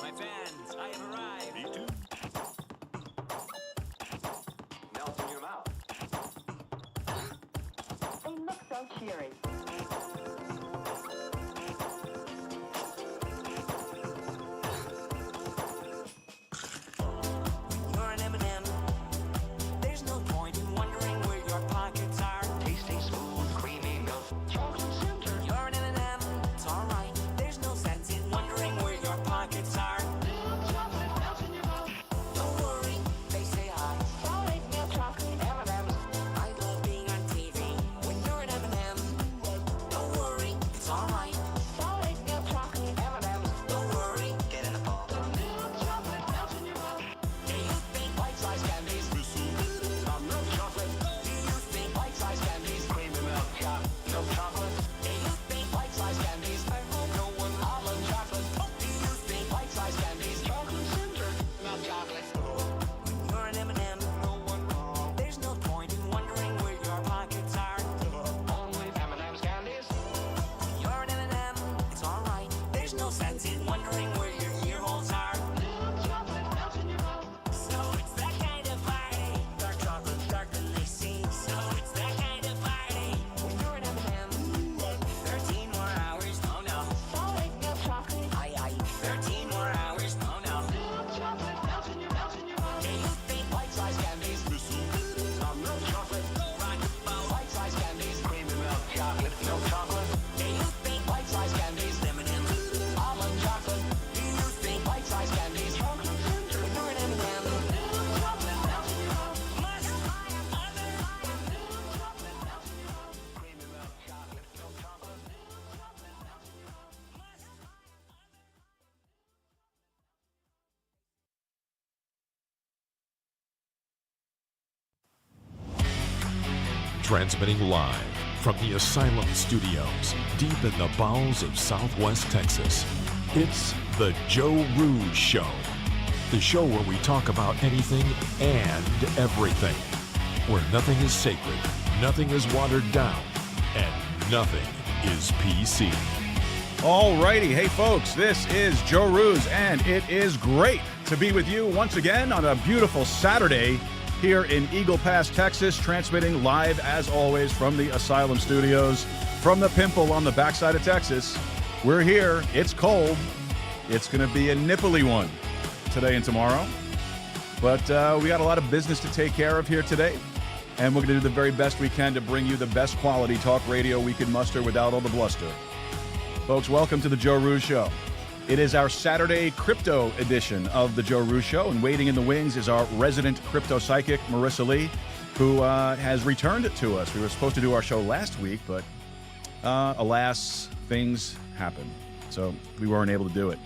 My fans, I have arrived. Me too. Melt in your mouth. They look so cheery. You're an M&M. There's no point in wondering where your pockets are. Tasty, smooth, creamy milk. Chocolate center. You're an M&M. It's alright. There's no sense in wondering where your pockets are. Milk chocolate melts in your mouth. Don't worry, they say hi. Solid milk chocolate M&M's. I love being on TV when you're an M&M. Don't worry, it's alright. Solid milk chocolate M&M's. Don't worry, get in the ball. The milk chocolate melts in your mouth. Do you think Bite-sized candies. Milk chocolate. Do you think Bite-sized candies. Creamy milk chocolate. Do you think Bite-sized candies. I hope no one Almond chocolate. Do you think Bite-sized candies. Chocolate center. Milk chocolate. you're an M&M? There's no point in wondering where your pockets are. Only M&M's candies. You're an M&M. It's alright. There's no sense in wondering where your ear holes are. Milk chocolate melts in your mouth. So it's that kind of party. Dark chocolate, dark delicious. So it's that kind of party. When you're an M&M. 13 more hours. Oh no. Solid milk chocolate. Aye. 13 more hours. Oh no. Milk chocolate melts in your mouth. Do you think Bite-sized candies. Milk chocolate. rock the boat? Bite-sized candies. Creamy milk chocolate. Milk chocolate. Do you think Bite-sized candies. M&M? Almond chocolate. Do you think Bite-sized candies. Chocolate center. when you're an M&M? Milk chocolate melts in your mouth. Must I have other? Milk chocolate melts in your mouth. Creamy milk chocolate. Milk chocolate. Milk chocolate melts in your mouth. Transmitting live from the Asylum Studios, deep in the bowels of Southwest Texas. It's the Joe Rooz Show. The show where we talk about anything and everything. Where nothing is sacred, nothing is watered down, and nothing is PC. Alrighty, hey folks, this is Joe Rooz, and it is great to be with you once again on a beautiful Saturday here in Eagle Pass, Texas, transmitting live as always from the Asylum Studios, from the pimple on the backside of Texas. We're here, it's cold, it's going to be a nipply one today and tomorrow, but we got a lot of business to take care of here today, and we're going to do the very best we can to bring you the best quality talk radio we can muster without all the bluster. Folks, welcome to the Joe Rooz Show. It is our Saturday crypto edition of the Joe Rooz Show, and waiting in the wings is our resident crypto psychic, Marisa Lee, who has returned it to us. We were supposed to do our show last week, but alas, things happened, so we weren't able to do it.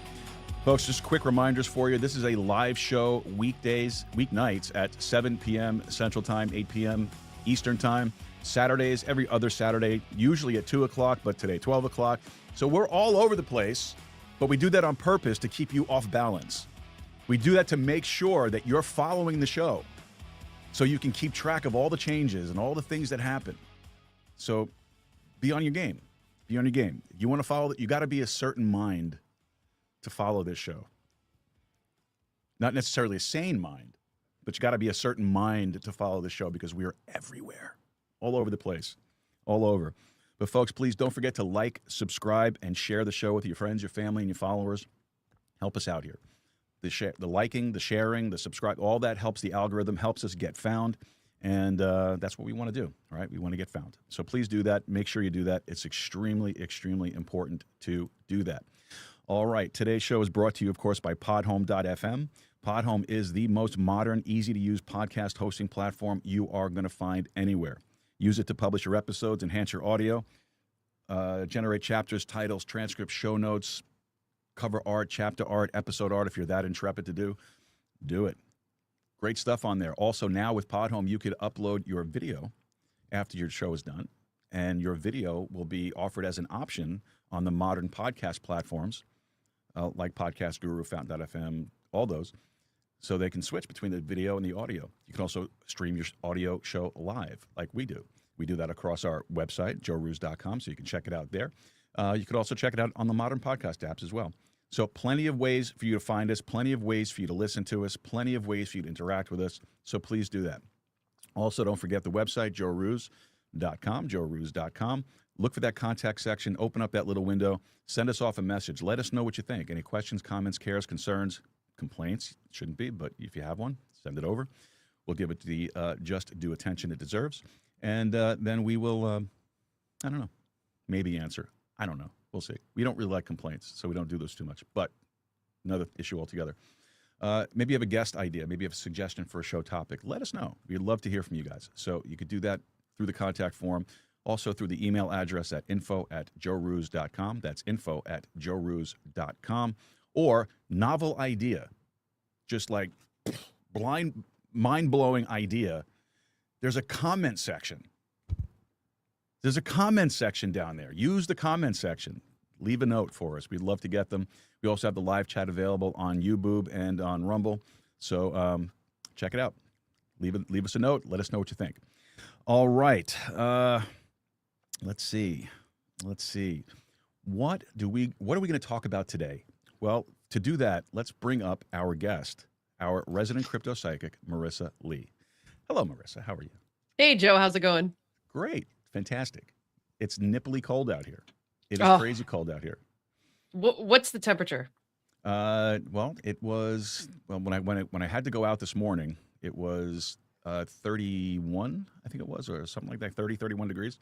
Folks, just quick reminders for you. This is a live show weeknights at 7 p.m. Central Time, 8 p.m. Eastern Time. Saturdays, every other Saturday, usually at 2 o'clock, but today 12 o'clock. So we're all over the place, but we do that on purpose to keep you off balance. We do that to make sure that you're following the show so you can keep track of all the changes and all the things that happen. So be on your game. Be on your game. You want to follow it, you got to be a certain mind to follow this show. Not necessarily a sane mind, but you got to be a certain mind to follow the show because we are everywhere, all over the place, all over. But folks, please don't forget to like, subscribe, and share the show with your friends, your family, and your followers. Help us out here. The liking, the sharing, the subscribe, all that helps the algorithm, helps us get found, and that's what we want to do, all right? We want to get found. So please do that. Make sure you do that. It's extremely, extremely important to do that. All right, today's show is brought to you, of course, by podhome.fm. Podhome is the most modern, easy-to-use podcast hosting platform you are going to find anywhere. Use it to publish your episodes, enhance your audio, generate chapters, titles, transcripts, show notes, cover art, chapter art, episode art. If you're that intrepid to do it. Great stuff on there. Also, now with Podhome, you could upload your video after your show is done, and your video will be offered as an option on the modern podcast platforms like Podcast Guru, Fountain.fm, all those, so they can switch between the video and the audio. You can also stream your audio show live like we do. We do that across our website, joerooz.com, so you can check it out there. You could also check it out on the modern podcast apps as well. So plenty of ways for you to find us, plenty of ways for you to listen to us, plenty of ways for you to interact with us. So please do that. Also, don't forget the website, joerooz.com. Look for that contact section. Open up that little window. Send us off a message. Let us know what you think. Any questions, comments, cares, concerns, complaints? Shouldn't be, but if you have one, send it over. We'll give it the just due attention it deserves. And then we will, I don't know, maybe answer. I don't know. We'll see. We don't really like complaints, so we don't do those too much. But another issue altogether. Maybe you have a guest idea. Maybe you have a suggestion for a show topic. Let us know. We'd love to hear from you guys. So you could do that through the contact form. Also through the email address at info@joerooz.com. That's info@joerooz.com. Or novel idea, just like blind, mind-blowing idea. There's a comment section. There's a comment section down there. Use the comment section. Leave a note for us. We'd love to get them. We also have the live chat available on YouTube and on Rumble. So check it out. Leave us a note. Let us know what you think. All right. Let's see. What are we going to talk about today? Well, to do that, let's bring up our guest, our resident crypto psychic, Marisa Lee. Hello, Marisa. How are you? Hey, Joe. How's it going? Great. Fantastic. It's nipply cold out here. It is crazy cold out here. What's the temperature? Well, it was when I had to go out this morning, it was 31, I think it was, or something like that, 30, 31 degrees.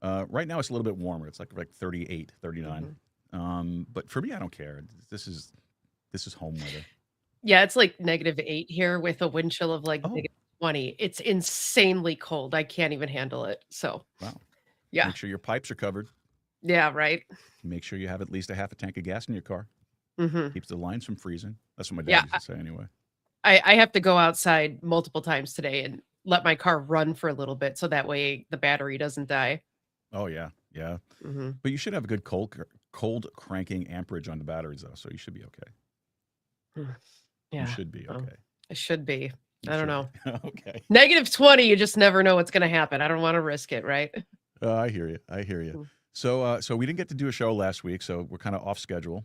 Right now it's a little bit warmer. It's like 38, 39. But for me, I don't care. This is home weather. Yeah, it's like -8 here with a wind chill of like -20. It's insanely cold. I can't even handle it. So, Wow. yeah. Make sure your pipes are covered. Yeah, right. Make sure you have at least a half a tank of gas in your car. Mm-hmm. Keeps the lines from freezing. That's what my dad used to say anyway. I have to go outside multiple times today and let my car run for a little bit so that way the battery doesn't die. Oh, yeah. Yeah. Mm-hmm. But you should have a good cold cranking amperage on the batteries, though, so you should be okay. Yeah. You should be okay. I should be. I don't know. Okay. -20, you just never know what's going to happen. I don't want to risk it, right? I hear you. So we didn't get to do a show last week, so we're kind of off schedule,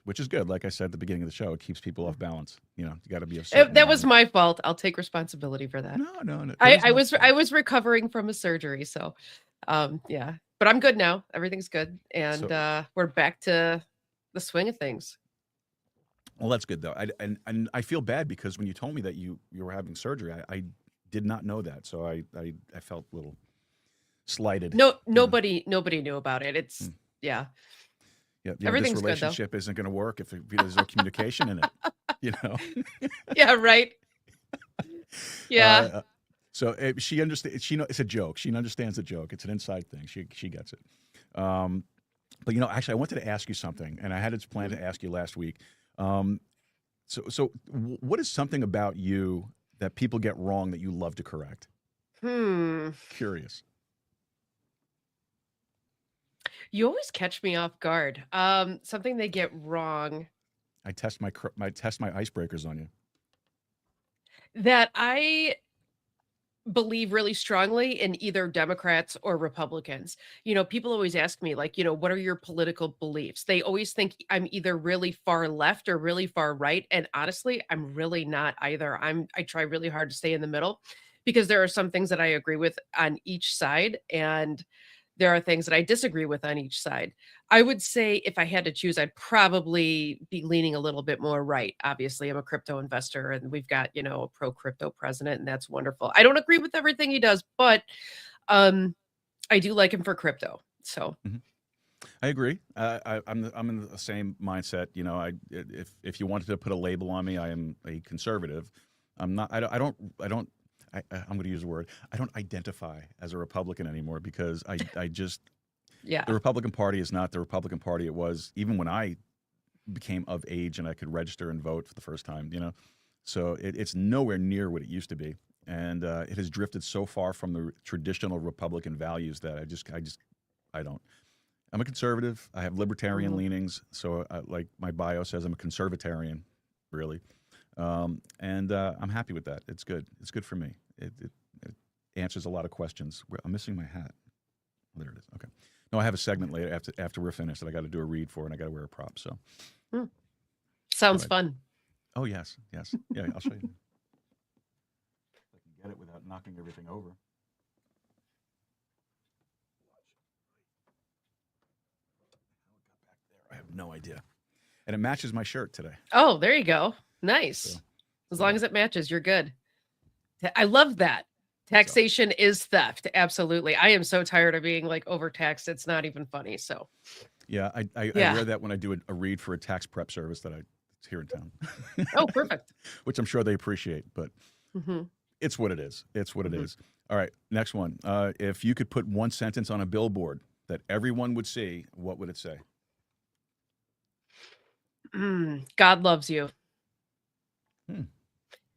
which is good. Like I said at the beginning of the show, it keeps people off balance. You know, you got to be a certain That was my fault. I'll take responsibility for that. No. I was recovering from a surgery, so yeah. But I'm good now. Everything's good, and we're back to the swing of things. Well, that's good though. And I feel bad because when you told me that you were having surgery, I did not know that, so I felt a little slighted. No, nobody knew about it. It's yeah. Yeah, Everything's this good, though. relationship isn't going to work if there's no communication in it. You know. Yeah. Right. Yeah. So she understands. It's a joke. She understands the joke. It's an inside thing. She gets it. But actually, I wanted to ask you something, and I had it planned to ask you last week. So what is something about you that people get wrong that you love to correct? Curious. You always catch me off guard. Something they get wrong I test my icebreakers on you. that I believe really strongly in either Democrats or Republicans. People always ask me, like, what are your political beliefs? They always think I'm either really far left or really far right. And honestly, I'm really not either. I try really hard to stay in the middle because there are some things that I agree with on each side, and there are things that I disagree with on each side. I would say if I had to choose, I'd probably be leaning a little bit more right. Obviously, I'm a crypto investor and we've got, a pro crypto president, and that's wonderful. I don't agree with everything he does, but I do like him for crypto. So I agree. I'm in the same mindset. If you wanted to put a label on me, I am a conservative. I'm not. I'm going to use a word. I don't identify as a Republican anymore because I just yeah. The Republican Party is not the Republican Party it was even when I became of age and I could register and vote for the first time. So it's nowhere near what it used to be, and it has drifted so far from the traditional Republican values that I don't. I'm a conservative. I have libertarian leanings. So like my bio says, I'm a conservatarian, really. And I'm happy with that. It's good. It's good for me. answers a lot of questions. I'm missing my hat. There it is. Okay. No, I have a segment later after we're finished that I got to do a read for, and I got to wear a prop. So. Sounds Right. fun. Oh yes. Yeah, I'll show you. If I can get it without knocking everything over. I have no idea. And it matches my shirt today. Oh, there you go. Nice. So, As long as it matches, you're good. I love that. Taxation is theft. Absolutely. I am so tired of being like overtaxed. It's not even funny. So yeah, I Yeah. wear that when I do a read for a tax prep service that it's here in town. Oh, perfect. Which I'm sure they appreciate, but Mhm. it's what it is. It's what it Mhm. is. All right, next one. If you could put one sentence on a billboard that everyone would see, what would it say? God loves you. Hmm.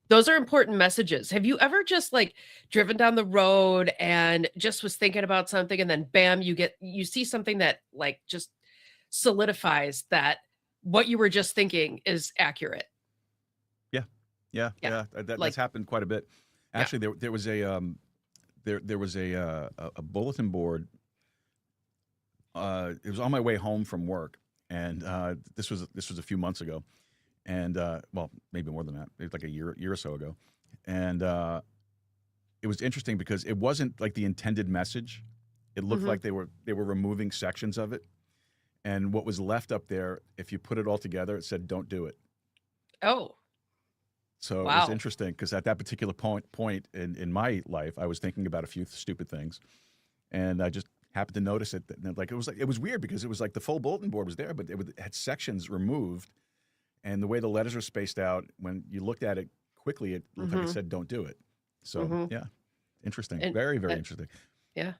Those are important messages. Have you ever just like driven down the road and just was thinking about something and then bam, you see something that like just solidifies that what you were just thinking is accurate. Yeah. Yeah. That's Like- happened quite a bit. Yeah. Actually, there was a bulletin board. It was on my way home from work, and this was a few months ago, and well, maybe more than that. It was like a year or so ago, and it was interesting because it wasn't like the intended message. It looked Mhm. like they were removing sections of it, and what was left up there, if you put it all together, it said, "Don't do it." Oh, So it Wow. was interesting because at that particular point in my life, I was thinking about a few stupid things, and I just happened to notice it. It was weird because it was like the full bulletin board was there, but it had sections removed, and the way the letters are spaced out, when you looked at it quickly, it looked like it Mhm. said "Don't do it." So Mhm. yeah, interesting, And very that- interesting. yeah.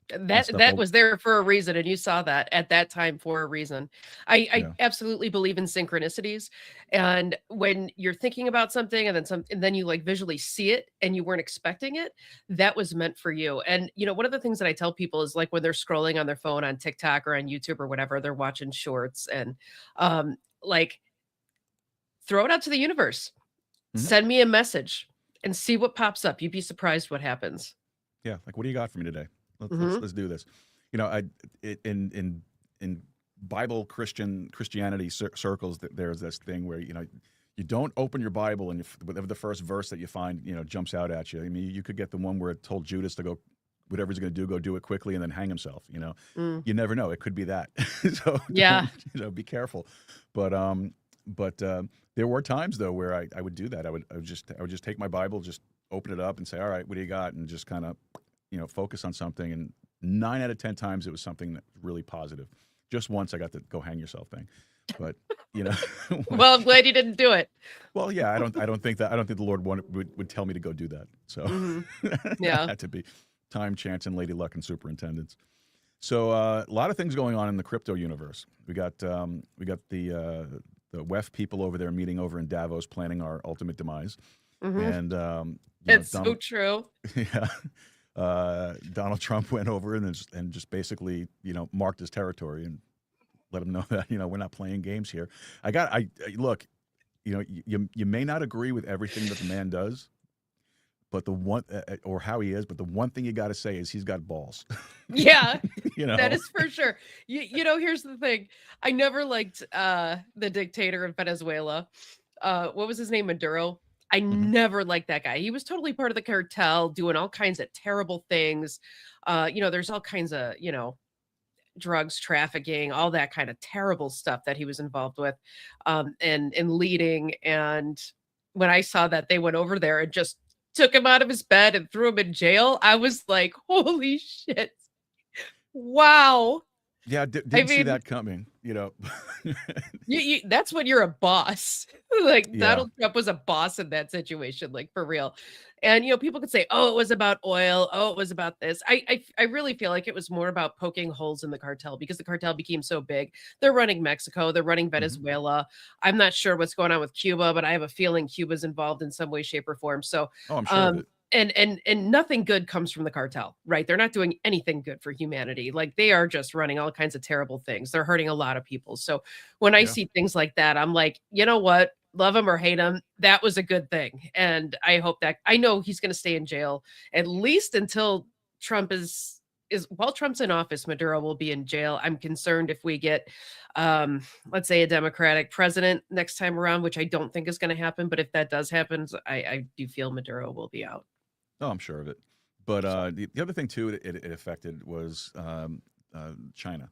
stuff That will- was there for a reason, and you saw that at that time for a reason. I Yeah. absolutely believe in synchronicities, and when you're thinking about something and then you like visually see it and you weren't expecting it, that was meant for you. And one of the things that I tell people is like when they're scrolling on their phone on TikTok or on YouTube or whatever, they're watching shorts and like throw it out to the universe. Mhm. Send me a message and see what pops up. You'd be surprised what happens. Yeah, like what do you got for me today? Mhm. Let's do this. In Bible Christianity circles, there's this thing where you don't open your Bible and whatever the first verse that you find jumps out at you. I mean, you could get the one where it told Judas to go, whatever he's going to do, go do it quickly and then hang himself. Mm. You never know; it could be that. So Yeah. be careful. But there were times though where I would do that. I would just take my Bible, just open it up and say, all right, what do you got? And just kind of, focus on something. And 9 out of 10 times it was something that's really positive. Just once I got the go hang yourself thing. But, Well, I'm glad you didn't do it. well, yeah, I don't think the Lord would tell me to go do that. So Mhm. it Yeah. had to be time, chance, and lady luck and superintendents. So a lot of things going on in the crypto universe. We got the WEF people over there meeting over in Davos, planning our ultimate demise. Mhm. And It's so true. yeah. Donald Trump went over and just basically, marked his territory and let him know that, we're not playing games here. I look, you may not agree with everything that the man does, but the one, or how he is, but the one thing you got to say is he's got balls. Yeah, You know, that is for sure. Here's the thing. I never liked the dictator of Venezuela. What was his name? Maduro. I Mhm. never liked that guy. He was totally part of the cartel, doing all kinds of terrible things. There's all kinds of, drugs trafficking, all that kind of terrible stuff that he was involved with, and leading. And when I saw that they went over there and just took him out of his bed and threw him in jail, I was like, holy shit. Wow. yeah, didn't see mean- that coming, That's when you're a boss. Like Yeah. Donald Trump was a boss in that situation, like for real. And people could say, "Oh, it was about oil. Oh, it was about this." I really feel like it was more about poking holes in the cartel because the cartel became so big. They're running Mexico. They're running Venezuela. I'm not sure what's going on with Cuba, but I have a feeling Cuba's involved in some way, shape, or form. So Oh, I'm sure of it. and nothing good comes from the cartel, right? They're not doing anything good for humanity. Like they are just running all kinds of terrible things. They're hurting a lot of people. So when I Yeah. see things like that, I'm like, you know what? love him or hate him, that was a good thing. And I hope that I know he's going to stay in jail at least until Trump is while Trump's in office, Maduro will be in jail. I'm concerned if we get let's say a Democratic president next time around, which I don't think is going to happen, but if that does happen, I do feel Maduro will be out. Oh, I'm sure of it. But the other thing too it affected was China.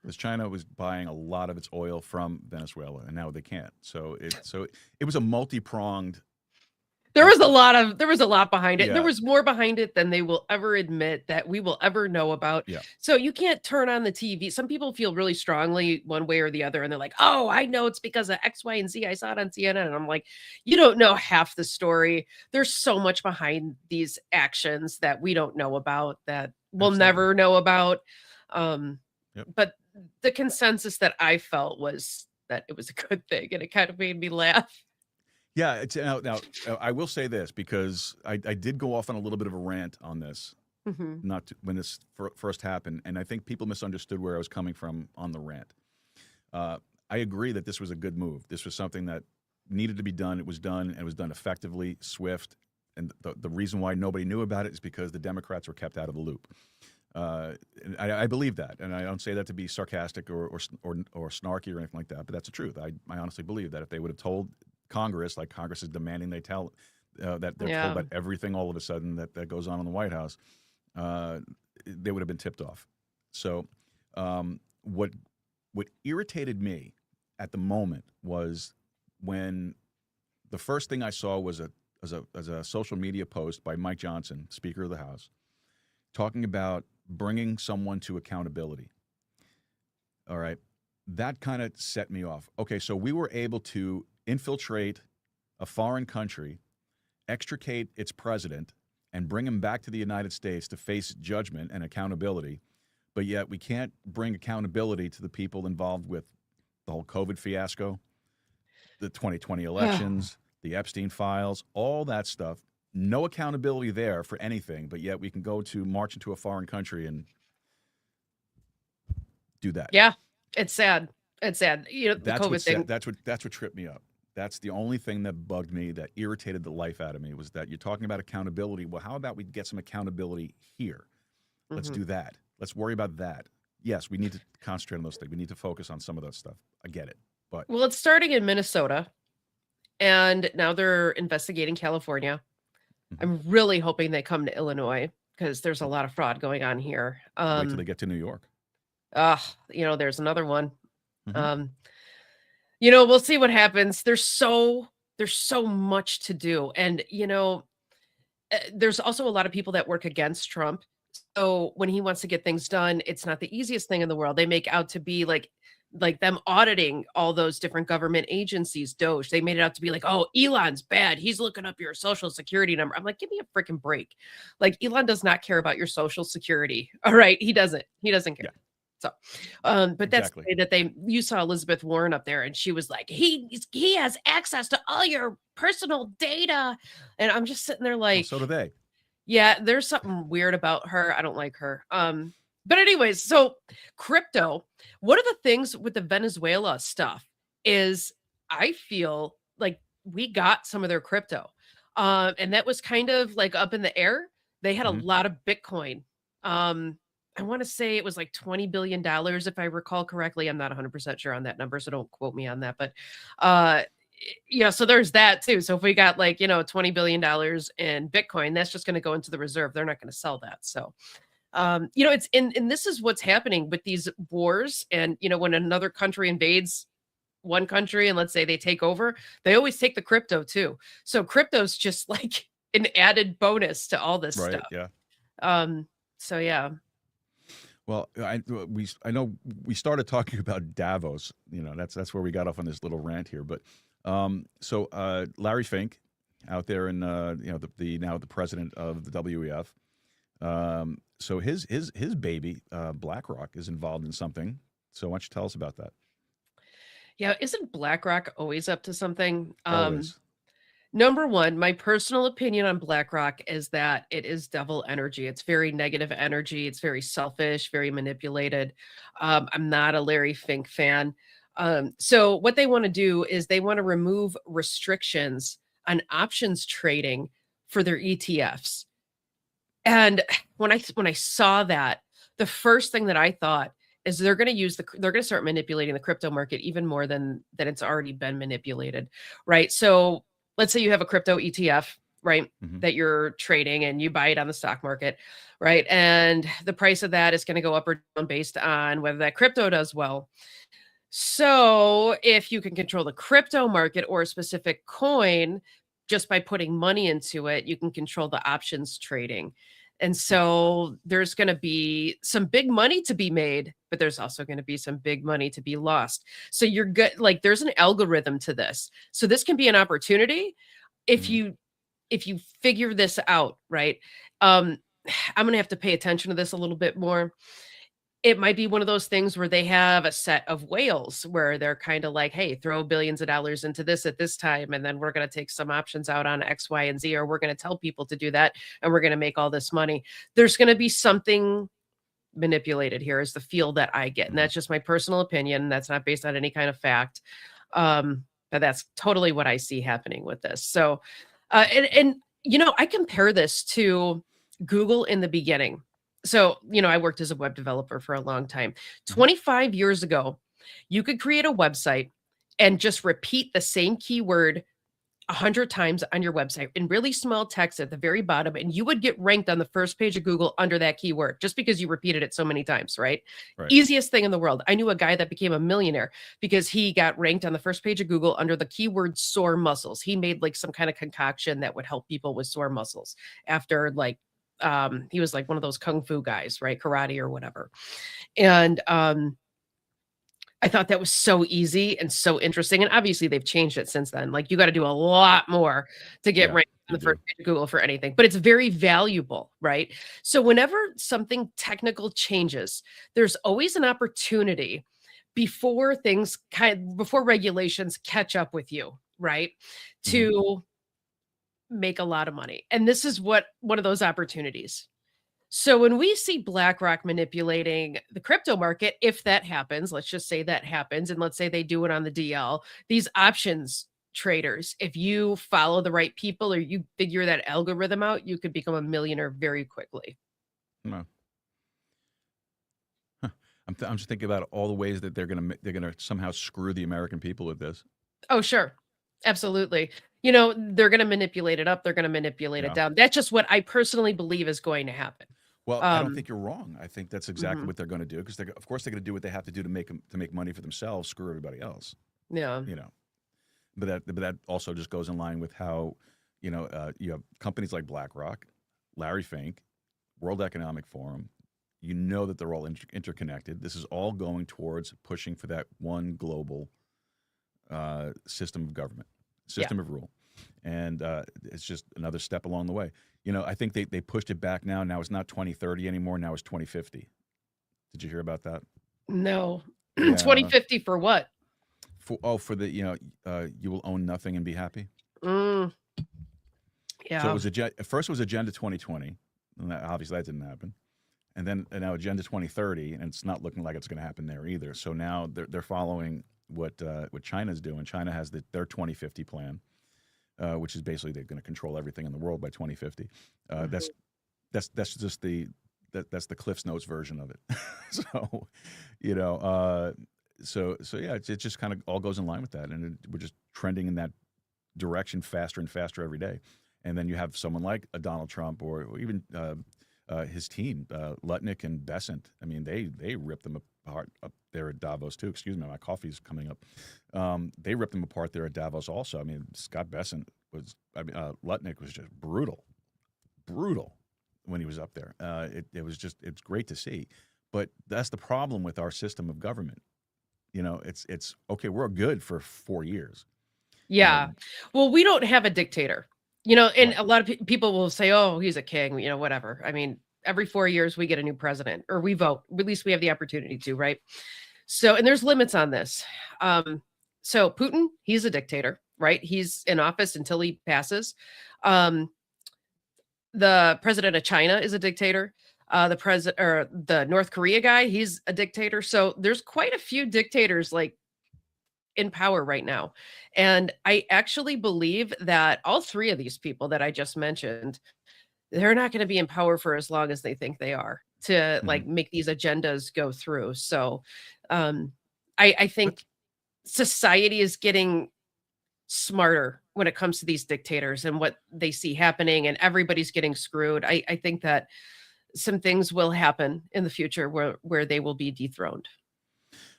Because China was buying a lot of its oil from Venezuela, and now they can't. So it was a multi-pronged. There was a lot behind it. Yeah. There was more behind it than they will ever admit that we will ever know about. Yeah. So you can't turn on the TV. Some people feel really strongly one way or the other, and they're like, "Oh, I know it's because of X, Y, and Z. I saw it on CNN." And I'm like, "You don't know half the story. There's so much behind these actions that we don't know about, that we'll Absolutely. never know about." Yep. But the consensus that I felt was that it was a good thing, and it kind of made me laugh. Yeah, it's now I will say this because I did go off on a little bit of a rant on this, Mhm. when this first happened, and I think people misunderstood where I was coming from on the rant. I agree that this was a good move. This was something that needed to be done. It was done, and it was done effectively, swift. And the reason why nobody knew about it is because the Democrats were kept out of the loop. And I believe that, and I don't say that to be sarcastic or snarky or anything like that, but that's the truth. I honestly believe that if they would have told Congress, like Congress is demanding they tell that they're Yeah. told about everything all of a sudden that goes on in the White House, they would have been tipped off. So what irritated me at the moment was when the first thing I saw was a social media post by Mike Johnson, Speaker of the House, talking about bringing someone to accountability. All right. That kind of set me off. Okay, so we were able to infiltrate a foreign country, extricate its president, and bring him back to the United States to face judgment and accountability, but yet we can't bring accountability to the people involved with the whole COVID fiasco, the 2020 elections, the Epstein files, all that stuff. No accountability there for anything, but yet we can go to march into a foreign country and do that. Yeah, it's sad. It's sad. The That's COVID thing. that's what tripped me up. That's the only thing that bugged me, that irritated the life out of me, was that you're talking about accountability. Well, how about we get some accountability here? Let's do that. Let's worry about that. Yes, we need to concentrate on those things. We need to focus on some of that stuff. I get it, but Well, it's starting in Minnesota, and now they're investigating California. I'm really hoping they come to Illinois because there's a lot of fraud going on here. wait till they get to New York. There's another one. Mhm. We'll see what happens. There's so much to do, and there's also a lot of people that work against Trump. So when he wants to get things done, it's not the easiest thing in the world. They make out to be like them auditing all those different government agencies, Doge. They made it out to be like, oh, Elon's bad. He's looking up your social security number. I'm like, give me a freaking break. Like, Elon does not care about your social security. All right. He doesn't care. Yeah. So, but that's the Exactly. way that you saw Elizabeth Warren up there, and she was like, he has access to all your personal data. And I'm just sitting there Well, like, so do they. yeah, there's something weird about her. I don't like her. But anyways, so crypto, one of the things with the Venezuela stuff is I feel like we got some of their crypto. And that was kind of like up in the air. They had a Mhm. lot of Bitcoin. I want to say it was like $20 billion, if I recall correctly. I'm not 100% sure on that number, so don't quote me on that. But so there's that too. So if we got like, $20 billion in Bitcoin, that's just going to go into the reserve. They're not going to sell that. So, it's and this is what's happening with these wars. And, when another country invades one country and let's say they take over, they always take the crypto too. So crypto's just like an added bonus to all this Right. stuff. Yeah. So yeah. Well, I know we started talking about Davos. That's where we got off on this little rant here. But so Larry Fink, out there in the president of the WEF. So his baby BlackRock is involved in something. So why don't you tell us about that? Yeah. Isn't BlackRock always up to something? Always. Number one, my personal opinion on BlackRock is that it is devil energy. It's very negative energy. It's very selfish, very manipulated. I'm not a Larry Fink fan. So what they want to do is they want to remove restrictions on options trading for their ETFs. And when I saw that, the first thing that I thought is they're going to start manipulating the crypto market even more than it's already been manipulated, right? So let's say you have a crypto ETF, right, that you're trading and you buy it on the stock market, right? And the price of that is going to go up or down based on whether that crypto does well. So if you can control the crypto market or a specific coin just by putting money into it, you can control the options trading. And so there's going to be some big money to be made, but there's also going to be some big money to be lost. So you're good. Like there's an algorithm to this. So this can be an opportunity if you figure this out, right? I'm going to have to pay attention to this a little bit more. It might be one of those things where they have a set of whales where they're kind of like, hey, throw billions of dollars into this at this time, and then we're going to take some options out on X, Y, and Z, or we're going to tell people to do that, and we're going to make all this money. There's going to be something manipulated here is the feel that I get. And that's just my personal opinion. That's not based on any kind of fact. But that's totally what I see happening with this. So, and I compare this to Google in the beginning. So, I worked as a web developer for a long time. 25 years ago, you could create a website and just repeat the same keyword 100 times on your website in really small text at the very bottom, and you would get ranked on the first page of Google under that keyword just because you repeated it so many times, right? Easiest thing in the world. I knew a guy that became a millionaire because he got ranked on the first page of Google under the keyword sore muscles. He made like some kind of concoction that would help people with sore muscles after he was like one of those kung fu guys, right? Karate or whatever. And I thought that was so easy and so interesting. And obviously they've changed it since then. Like you got to do a lot more to get ranked on the first page of Google for anything, but it's very valuable, right? So whenever something technical changes, there's always an opportunity before before regulations catch up with you, right? To make a lot of money. And this is one of those opportunities. So when we see BlackRock manipulating the crypto market, if that happens, let's just say that happens, and let's say they do it on the DL, these options traders, if you follow the right people or you figure that algorithm out, you could become a millionaire very quickly. No. I'm just thinking about all the ways that they're gonna somehow screw the American people with this. Oh, sure. Absolutely. They're going to manipulate it up. They're going to manipulate it down. That's just what I personally believe is going to happen. Well, I don't think you're wrong. I think that's exactly what they're going to do because, of course, they're going to do what they have to do to make money for themselves, screw everybody else. Yeah. But that also just goes in line with how, you have companies like BlackRock, Larry Fink, World Economic Forum. You know that they're all interconnected. This is all going towards pushing for that one global system of government. System of rule. And it's just another step along the way. I think they pushed it back now. Now it's not 2030 anymore. Now it's 2050. Did you hear about that? No. Yeah. 2050 for what? For the, you will own nothing and be happy. Yeah. So it was first it was Agenda 2020. And obviously that didn't happen. And then now Agenda 2030, and it's not looking like it's going to happen there either. So now they're following what China's doing. China has their 2050 plan, which is basically they're going to control everything in the world by 2050. That's just that's the Cliff's Notes version of it. So yeah, it just kind of all goes in line with that, and we're just trending in that direction faster and faster every day. And then you have someone like a Donald Trump or even his team, Lutnick and Besant. I mean, they ripped them apart up there at Davos too. Excuse me, my coffee's coming up. They ripped them apart there at Davos also. I mean, Scott Besant Lutnick was just brutal when he was up there. It's great to see. But that's the problem with our system of government. It's okay. We're good for 4 years. Yeah. Well, we don't have a dictator. And Right. a lot of people will say, oh, he's a king, whatever. I mean, every 4 years we get a new president or we vote. At least we have the opportunity to, right? So, and there's limits on this. So Putin, he's a dictator, right? He's in office until he passes. The president of China is a dictator. The North Korea guy, he's a dictator. So there's quite a few dictators like in power right now. And I actually believe that all three of these people that I just mentioned, they're not going to be in power for as long as they think they are to Mhm. like make these agendas go through. So I But think society is getting smarter when it comes to these dictators and what they see happening, and everybody's getting screwed. I think that some things will happen in the future where they will be dethroned.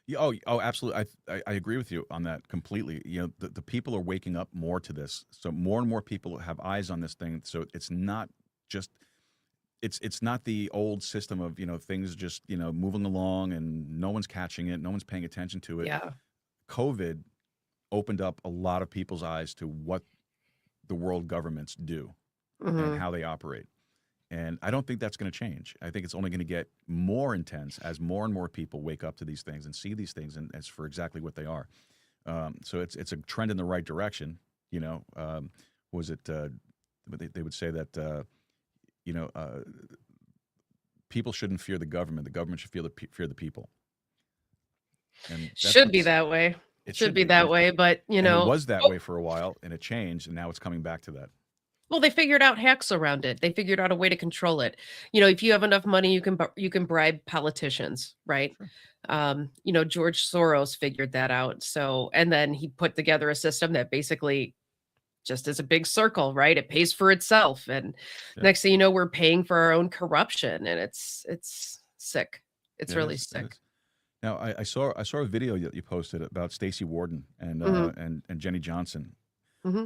yeah, oh, absolutely. I agree with you on that completely. You know, the people are waking up more to this. So more and more people have eyes on this thing. So it's not just it's not the old system of, you know, things just, you know, moving along and no one's catching it, no one's paying attention to it. Yeah. COVID opened up a lot of people's eyes to what the world governments do and Hmm. how they operate. And I don't think that's going to change. I think it's only going to get more intense as more and more people wake up to these things and see these things and as for exactly what they are. So it's a trend in the right direction. You know, was it? But they would say that you know, people shouldn't fear the government. The government should fear the people. And that's Should be what's that way. it Should should be be. that way. But, And it was that way for a while, and it changed, and now it's coming back to that. well, they figured out hacks around it. They figured out a way to control it. If you have enough money, you can bribe politicians, right? Sure. George Soros figured that out. So, and then he put together a system that basically just is a big circle, right? It pays for itself, and Yeah, next thing you know, we're paying for our own corruption, and it's sick. It's it really is. It sick. is. Now, I saw a video that you posted about Stacey Warden Hmm. and Jenny Johnson Hmm.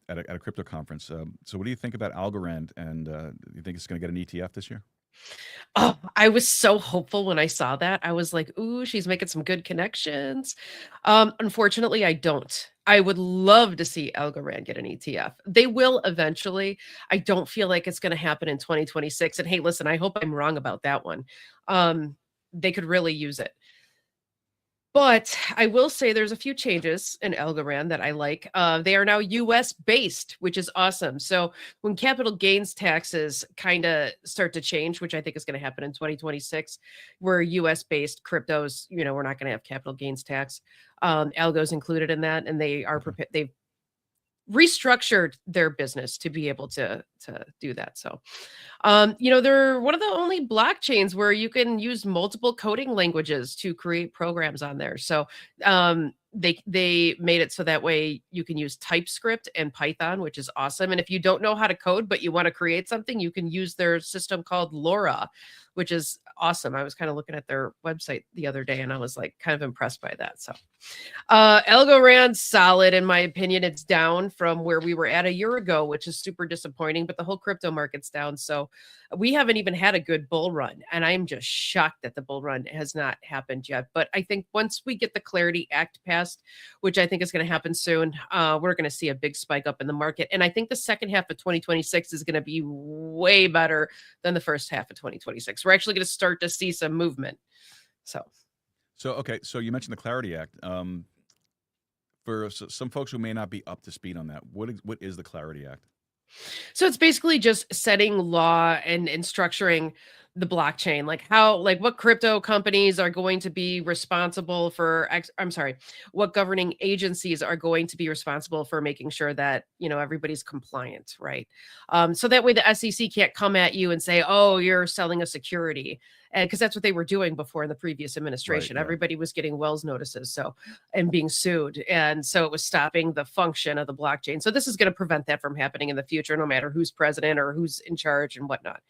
at a crypto conference. So, what do you think about Algorand? And you think it's going to get an ETF this year? Oh, I was so hopeful when I saw that. I was like, "Ooh, she's making some good connections." Unfortunately, I don't. I would love to see Algorand get an ETF. They will eventually. I don't feel like it's going to happen in 2026. And hey, listen, I hope I'm wrong about that one. They could really use it. But I will say there's a few changes in Algorand that I like. They are now US based, which is awesome. So when capital gains taxes kind of start to change, which I think is going to happen in 2026, we're US based cryptos, we're not going to have capital gains tax. Algo's included in that, and they are Okay. they've restructured their business to be able to do that. So they're one of the only blockchains where you can use multiple coding languages to create programs on there. So they made it so that way you can use TypeScript and Python, which is awesome. And if you don't know how to code but you want to create something, you can use their system called Laura, which is awesome. I was kind of looking at their website the other day and I was like kind of impressed by that. So Algorand's solid in my opinion. It's down from where we were at a year ago, which is super disappointing, but the whole crypto market's down. So we haven't even had a good bull run, and I'm just shocked that the bull run has not happened yet. But I think once we get the Clarity Act passed, which I think is going to happen soon, we're going to see a big spike up in the market. And I think the second half of 2026 is going to be way better than the first half of 2026. We're actually going to start to see some movement. So Okay. So you mentioned the Clarity Act. For some folks who may not be up to speed on that, what is the Clarity Act? So it's basically just setting law and structuring the blockchain, like what crypto companies are going to be responsible for. I'm sorry, what governing agencies are going to be responsible for making sure that everybody's compliant, right? So that way the SEC can't come at you and say, "Oh, you're selling a security," and because that's what they were doing before in the previous Right. administration. Yeah. Everybody was getting Wells notices, and being sued. And so it was stopping the function of the blockchain. So this is going to prevent that from happening in the future, no matter who's president or who's in charge and whatnot.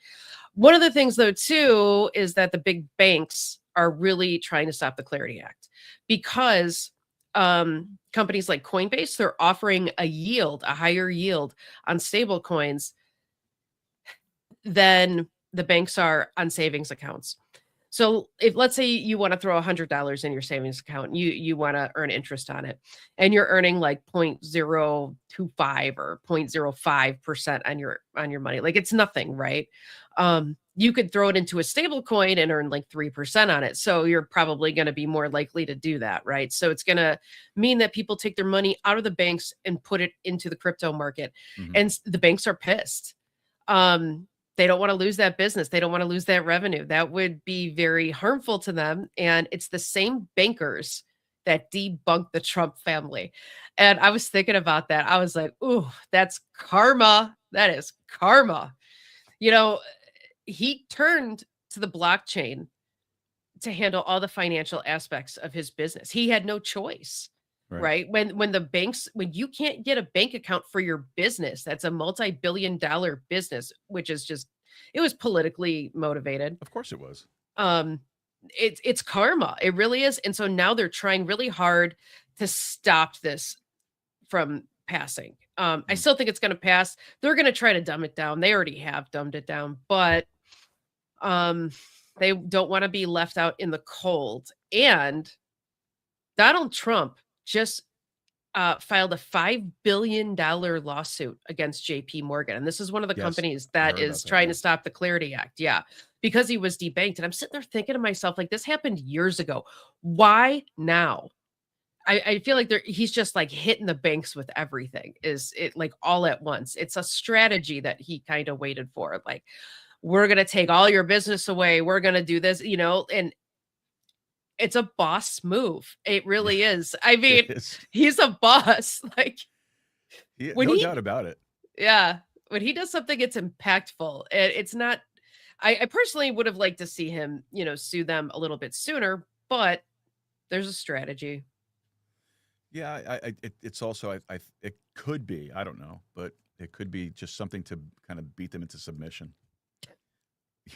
One of the things, though, too, is that the big banks are really trying to stop the Clarity Act because companies like Coinbase, they're offering a higher yield on stable coins than the banks are on savings accounts. So if let's say you want to throw $100 in your savings account, and you want to earn interest on it, and you're earning like 0.025 or 0.05% on your money, like it's nothing, right? You could throw it into a stable coin and earn like 3% on it. So you're probably going to be more likely to do that, right? So it's going to mean that people take their money out of the banks and put it into the crypto market, Hmm. and the banks are pissed. They don't want to lose that business. They don't want to lose that revenue. That would be very harmful to them. And it's the same bankers that debunked the Trump family. And I was thinking about that. I was like, ooh, that's karma. That is karma. You know, he turned to the blockchain to handle all the financial aspects of his business. He had no choice. Right. Right? When you can't get a bank account for your business, that's a multi-billion-dollar business, which is just it was politically motivated. Of course it was. Um, it's karma. It really is. And so now they're trying really hard to stop this from passing. I still think it's going to pass. They're going to try to dumb it down. They already have dumbed it down, but they don't want to be left out in the cold. And Donald Trump just filed a $5 billion lawsuit against JP Morgan. And this is one of the Yes, companies I that heard about is that, trying yeah. to stop the Clarity Act. Yeah. Because he was debanked. And I'm sitting there thinking to myself, like, this happened years ago. Why now? I feel like he's just like hitting the banks with everything. Is it like all at once? It's a strategy that he kind of waited for. Like, we're going to take all your business away. We're going to do this, and it's a boss move. It really is. I mean, It is. he's a boss. Like, when No he doubt about it. yeah, when he does something, it's impactful. It's not I personally would have liked to see him, sue them a little bit sooner, but there's a strategy. Yeah, it's also it could be, I don't know, but it could be just something to kind of beat them into submission.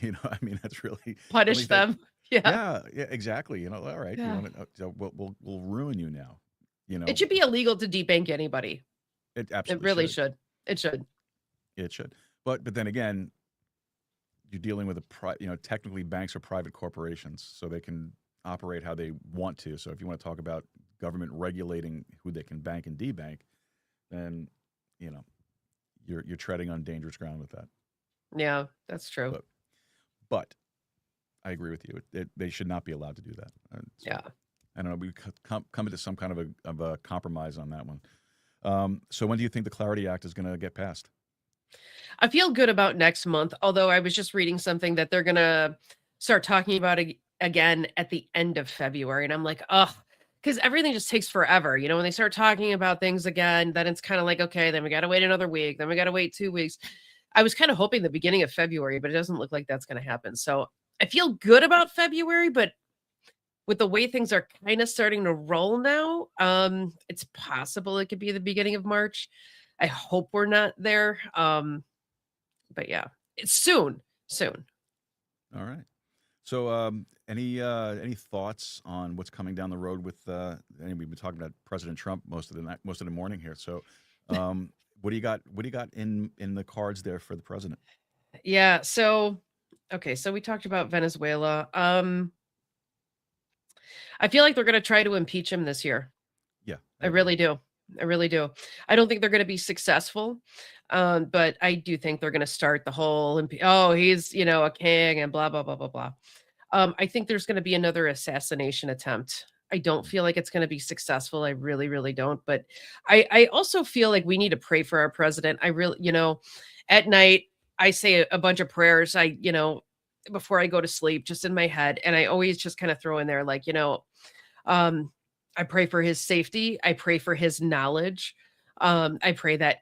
I mean, that's really Punish them. Yeah. yeah, exactly. All right, you Yeah. want to, so we'll ruin you now. It should be illegal to debank anybody. It It absolutely really should. should. It should. It should. But then again, you're dealing with technically banks are private corporations, so they can operate how they want to. So if you want to talk about government regulating who they can bank and debank, then you're treading on dangerous ground with that. Yeah, that's true. But I agree with you. They should not be allowed to do that. So, Yeah. I don't know. We come into some kind of a compromise on that one. So when do you think the Clarity Act is going to get passed? I feel good about next month, although I was just reading something that they're going to start talking about again at the end of February. And I'm like, ugh, because everything just takes forever. When they start talking about things again, then it's kind of like, okay, then we got to wait another week. Then we got to wait 2 weeks. I was kind of hoping the beginning of February, but it doesn't look like that's going to happen. So I feel good about February, but with the way things are kind of starting to roll now, it's possible it could be the beginning of March. I hope we're not there. But yeah, it's soon. All right. So any thoughts on what's coming down the road with? And we've been talking about President Trump most of the morning here. So, what do you got? What do you got in the cards there for the president? Yeah. So, okay. So we talked about Venezuela. I feel like they're going to try to impeach him this year. Yeah, I really do. I really do. I don't think they're going to be successful. But I do think they're going to start the whole, he's, a king and blah, blah, blah, blah, blah. I think there's going to be another assassination attempt. I don't feel like it's going to be successful. I really, really don't. But I also feel like we need to pray for our president. I really, at night, I say a bunch of prayers. Before I go to sleep, just in my head. And I always just kind of throw in there, like, I pray for his safety. I pray for his knowledge. I pray that,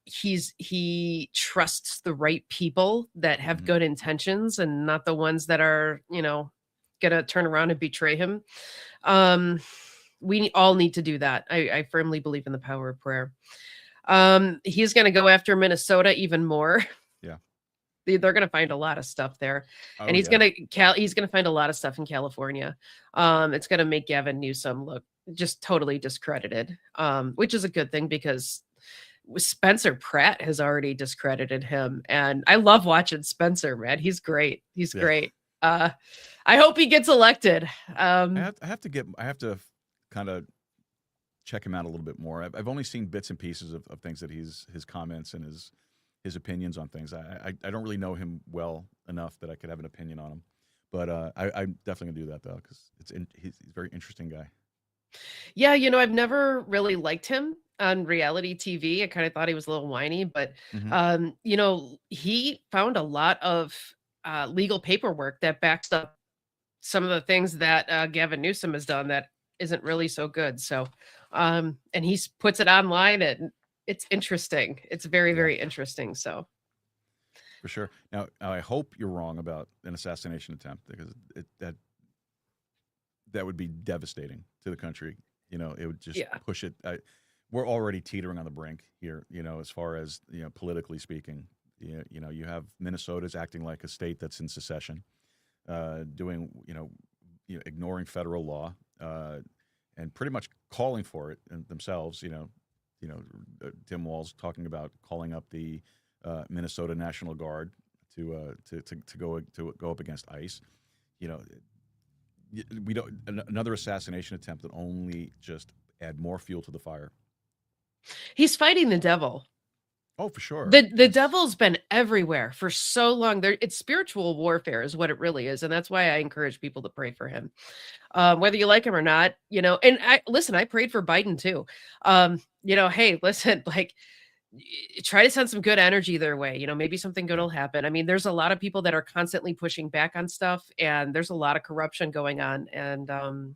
he trusts the right people that have good intentions and not the ones that are, gonna turn around and betray him. We all need to do that. I firmly believe in the power of prayer. He's gonna go after Minnesota even more. Yeah. They're going to find a lot of stuff there, and he's going to find a lot of stuff in California. It's going to make Gavin Newsom look just totally discredited, which is a good thing because Spencer Pratt has already discredited him, and I love watching Spencer. Man, he's great. He's great. I hope he gets elected. I have to kind of check him out a little bit more. I've only seen bits and pieces of things that his comments and his opinions on things. I don't really know him well enough that I could have an opinion on him, but I'm definitely gonna do that though because he's a very interesting guy. Yeah, I've never really liked him on reality TV. I kind of thought he was a little whiny, but he found a lot of legal paperwork that backs up some of the things that Gavin Newsom has done that isn't really so good. So, and he puts it online, and it's interesting. It's very, Yeah, very interesting. So, for sure. Now, I hope you're wrong about an assassination attempt, because that would be devastating to the country. It would just yeah, push it. We're already teetering on the brink here, as far as, politically speaking. You have Minnesota's acting like a state that's in secession, doing, ignoring federal law, and pretty much calling for it themselves. Tim Walz talking about calling up the Minnesota National Guard to go up against ICE. We don't another assassination attempt that only just add more fuel to the fire. he's fighting the devil. Oh, for sure. The devil's been everywhere for so long. It's spiritual warfare is what it really is, and that's why I encourage people to pray for him, whether you like him or not. And I prayed for Biden too. Hey, listen, like, try to send some good energy their way. Maybe something good will happen. I mean, there's a lot of people that are constantly pushing back on stuff, and there's a lot of corruption going on, and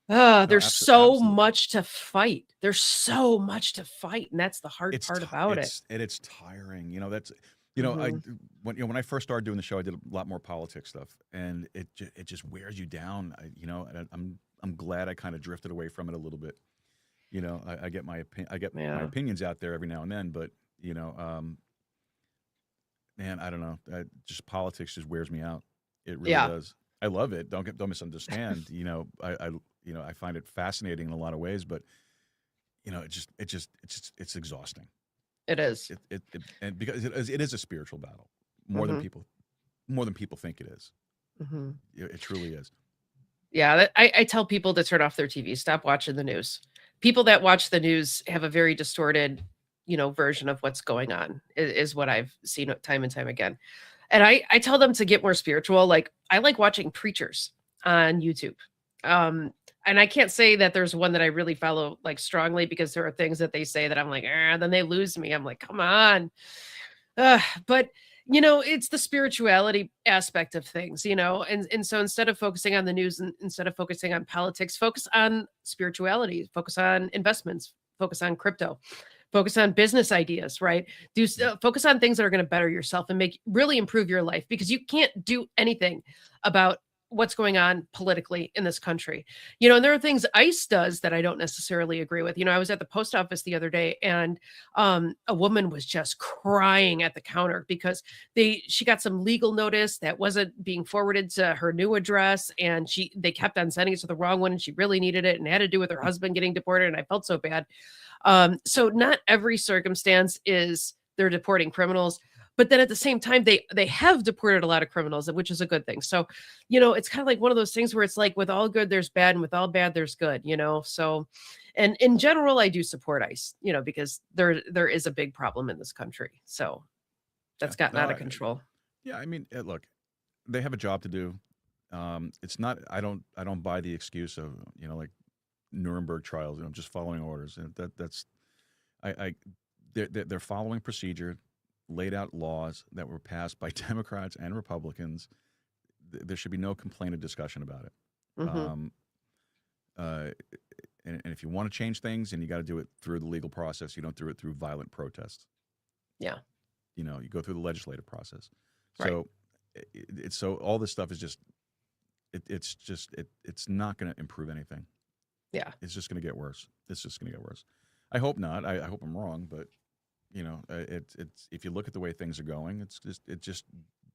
No, there's so absolutely. much to fight. There's so much to fight, and that's the hard part about it. It's tiring. That's Mhm. when I first started doing the show, I did a lot more politics stuff, and it just wears you down. And I'm glad I kind of drifted away from it a little bit. I get my my Yeah. opinions out there every now and then, but man, I don't know. Just politics just wears me out. It really Yeah. does. I love it. Don't misunderstand. I find it fascinating in a lot of ways, but it's exhausting. It is. And because it is a spiritual battle more than Mhm. people think it is. Mhm. It truly is. Yeah, I tell people to turn off their TV, stop watching the news. People that watch the news have a very distorted, version of what's going on, is what I've seen time and time again. And I tell them to get more spiritual. Like, I like watching preachers on YouTube. And I can't say that there's one that I really follow like strongly, because there are things that they say that I'm like, then they lose me. I'm like, come on. But it's the spirituality aspect of things, and so instead of focusing on the news, and instead of focusing on politics, focus on spirituality, focus on investments, focus on crypto, focus on business ideas, right? Focus on things that are going to better yourself and really improve your life, because you can't do anything about what's going on politically in this country. And there are things ICE does that I don't necessarily agree with. I was at the post office the other day, and a woman was just crying at the counter because she got some legal notice that wasn't being forwarded to her new address, and they kept on sending it to the wrong one, and she really needed it, and it had to do with her husband getting deported, and I felt so bad. So not every circumstance is they're deporting criminals, but then at the same time, they have deported a lot of criminals, which is a good thing. So, it's kind of like one of those things where it's like, with all good, there's bad, and with all bad, there's good, So, and in general, I do support ICE, because there is a big problem in this country. So Yeah. that's gotten No. out of control. Yeah. I mean, look, they have a job to do. It's not. I don't buy the excuse of like Nuremberg trials. Just following orders. And that's. They're following procedure, laid out laws that were passed by Democrats and Republicans. There should be no complaint or discussion about it. Mhm. And if you want to change things, and you got to do it through the legal process, you don't do it through violent protests. Yeah. You go through the legislative process. Right. So so all this stuff is just it's not going to improve anything. Yeah. It's just going to get worse. It's just going to get worse. I hope not. I hope I'm wrong, but it's if you look at the way things are going, it's just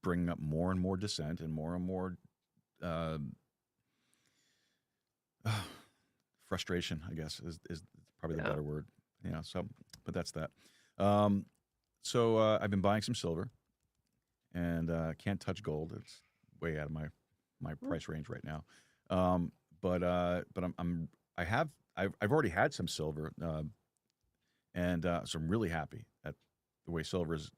bringing up more and more dissent, and more frustration, I guess, is probably the Yeah. better word. So, but that's that. So I've been buying some silver, and can't touch gold. It's way out of my price range right now. But I've already had some silver, and so I'm really happy at the way silver is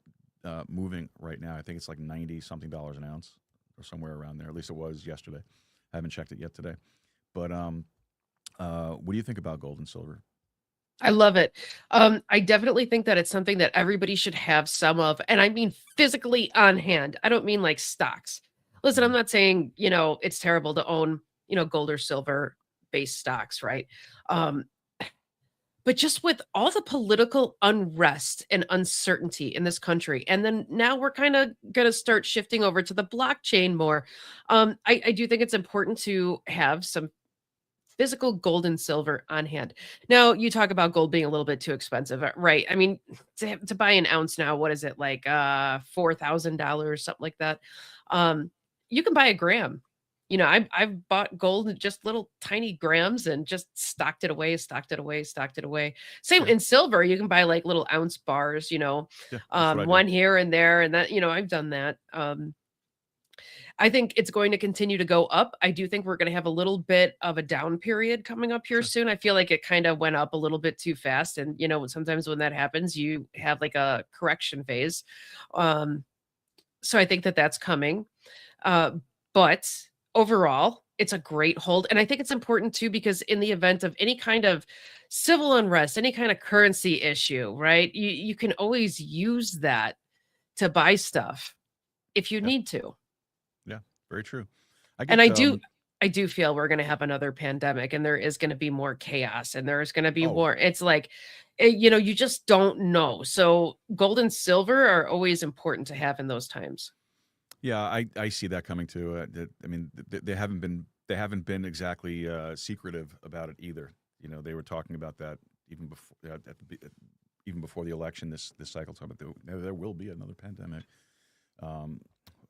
moving right now. I think it's like $90 something an ounce, or somewhere around there. At least it was yesterday. I haven't checked it yet today. But what do you think about gold and silver? I love it. I definitely think that it's something that everybody should have some of, and I mean physically on hand. I don't mean like stocks. Listen, I'm not saying, it's terrible to own, gold or silver. based stocks, right? Um, but just with all the political unrest and uncertainty in this country, and then now we're kind of going to start shifting over to the blockchain more. I do think it's important to have some physical gold and silver on hand. Now, you talk about gold being a little bit too expensive, right? I mean, to buy an ounce now, what is it, like $4,000, something like that? You can buy a gram. I've bought gold in just little tiny grams and just stocked it away, stocked it away, stocked it away. Same Sure. in silver, you can buy like little ounce bars, Yeah, that's what I do. one here and there, and that, I've done that. I think it's going to continue to go up. I do think we're going to have a little bit of a down period coming up here Sure. soon. I feel like it kind of went up a little bit too fast. And, sometimes when that happens, you have like a correction phase. So I think that that's coming. But overall, it's a great hold. And I think it's important too, because in the event of any kind of civil unrest, any kind of currency issue, right? You can always use that to buy stuff if you Yeah. need to. Yeah. Very true. And I do feel we're going to have another pandemic, and there is going to be more chaos, and there's going to be Oh, more. It's like, you just don't know. So gold and silver are always important to have in those times. yeah, I see that coming too. I mean, they haven't been exactly secretive about it either. They were talking about that even before even before the election this cycle. Talking about there will be another pandemic. I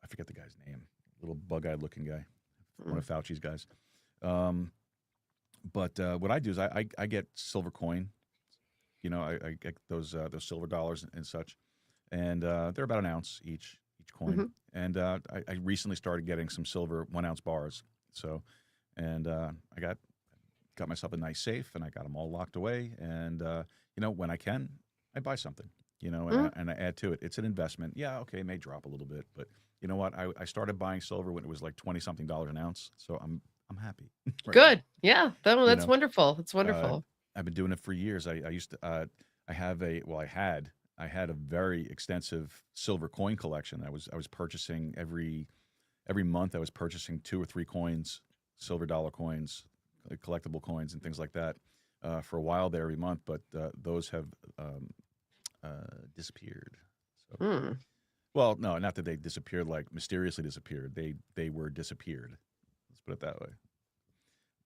forget the guy's name. Little bug-eyed looking guy, one of Fauci's guys. But what I do is I get silver coin. I get those silver dollars and such, and they're about an ounce each coin. Mhm. And I recently started getting some silver 1 ounce bars. So, and I got myself a nice safe, and I got them all locked away. And when I can, I buy something. And I add to it. It's an investment. Yeah, okay, it may drop a little bit, but you know what? I started buying silver when it was like $20-something an ounce. So I'm happy. right now. Good. Yeah. That's know, wonderful. That's wonderful. I've been doing it for years. I used to. I had a very extensive silver coin collection. I was purchasing every month. I was purchasing 2 or 3 coins, silver dollar coins, collectible coins, and things like that for a while there every month. But those have disappeared. So, Hmm. well, no, not that they disappeared, like mysteriously disappeared. They were disappeared. Let's put it that way.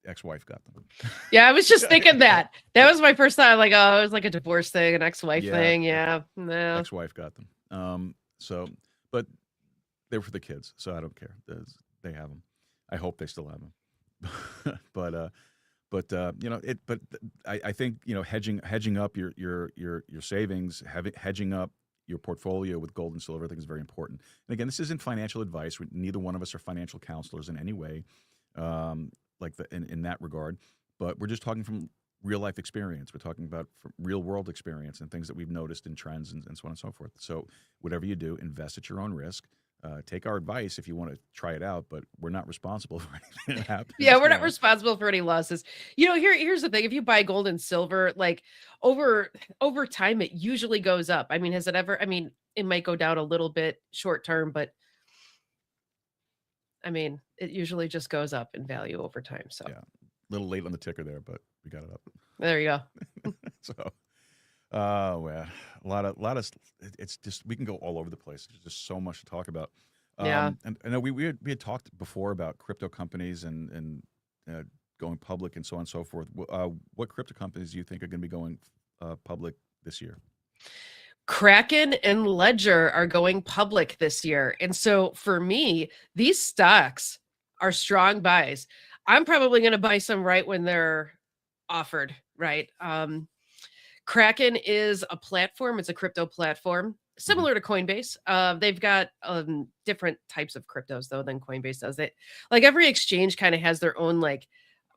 Ex-wife got them. Yeah, I was just thinking that. That was my first thought. Like, oh, it was like a divorce thing, an ex-wife Yeah. thing. Yeah. No. Ex-wife got them. But they were for the kids, so I don't care. They have them. I hope they still have them. I think hedging up your savings, hedging up your portfolio with gold and silver, I think is very important. And again, this isn't financial advice. Neither one of us are financial counselors in any way, in that regard. But we're just talking from real life experience. We're talking about from real world experience and things that we've noticed in trends and so on and so forth. So whatever you do, invest at your own risk. Take our advice if you want to try it out, but we're not responsible for anything that happens. Yeah, we're not responsible for any losses. Here's the thing. If you buy gold and silver, like over time, it usually goes up. I mean, has it ever? I mean, it might go down a little bit short term, but I mean, it usually just goes up in value over time. So Yeah, a little late on the ticker there, but we got it up. there you go. So, well, a lot of. It's just we can go all over the place. There's just so much to talk about. Yeah. And I know we had talked before about crypto companies and going public and so on and so forth. What crypto companies do you think are going to be going public this year? Kraken and Ledger are going public this year. And so for me, these stocks are strong buys. I'm probably going to buy some right when they're offered, right? Kraken is a platform. It's a crypto platform similar to Coinbase. They've got different types of cryptos though than Coinbase does. It like every exchange kind of has their own like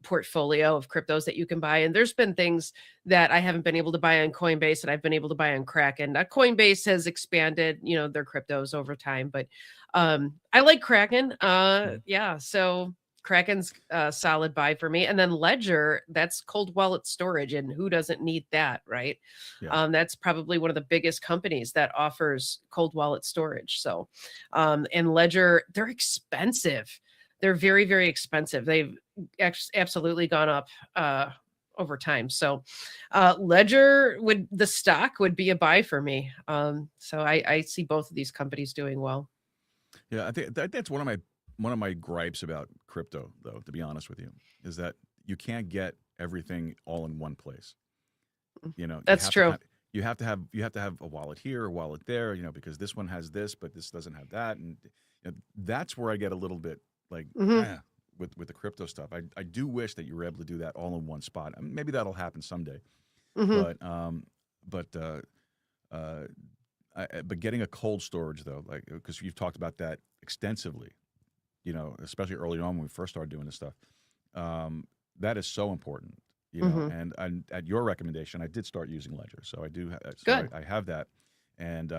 portfolio of cryptos that you can buy. And there's been things that I haven't been able to buy on Coinbase that I've been able to buy on Kraken. Now, Coinbase has expanded, their cryptos over time, but I like Kraken. Yeah. So Kraken's a solid buy for me. And then Ledger, that's cold wallet storage. And who doesn't need that, right? Yeah. That's probably one of the biggest companies that offers cold wallet storage. So, and Ledger, they're expensive. they're very, very expensive. They've absolutely gone up over time. So Ledger the stock would be a buy for me. So I see both of these companies doing well. Yeah, I think that's one of my gripes about crypto, though, to be honest with you, is that you can't get everything all in one place. You know, That's true. you have to have a wallet here, a wallet there, you know, because this one has this, but this doesn't have that, and you know, that's where I get a little bit like with the crypto stuff. I do wish that you were able to do that all in one spot. I mean, maybe that'll happen someday, but getting a cold storage though, like because you've talked about that extensively, you know, especially early on when we first started doing this stuff, that is so important. You know, and at your recommendation, I did start using Ledger, so I do. Good. I have that, and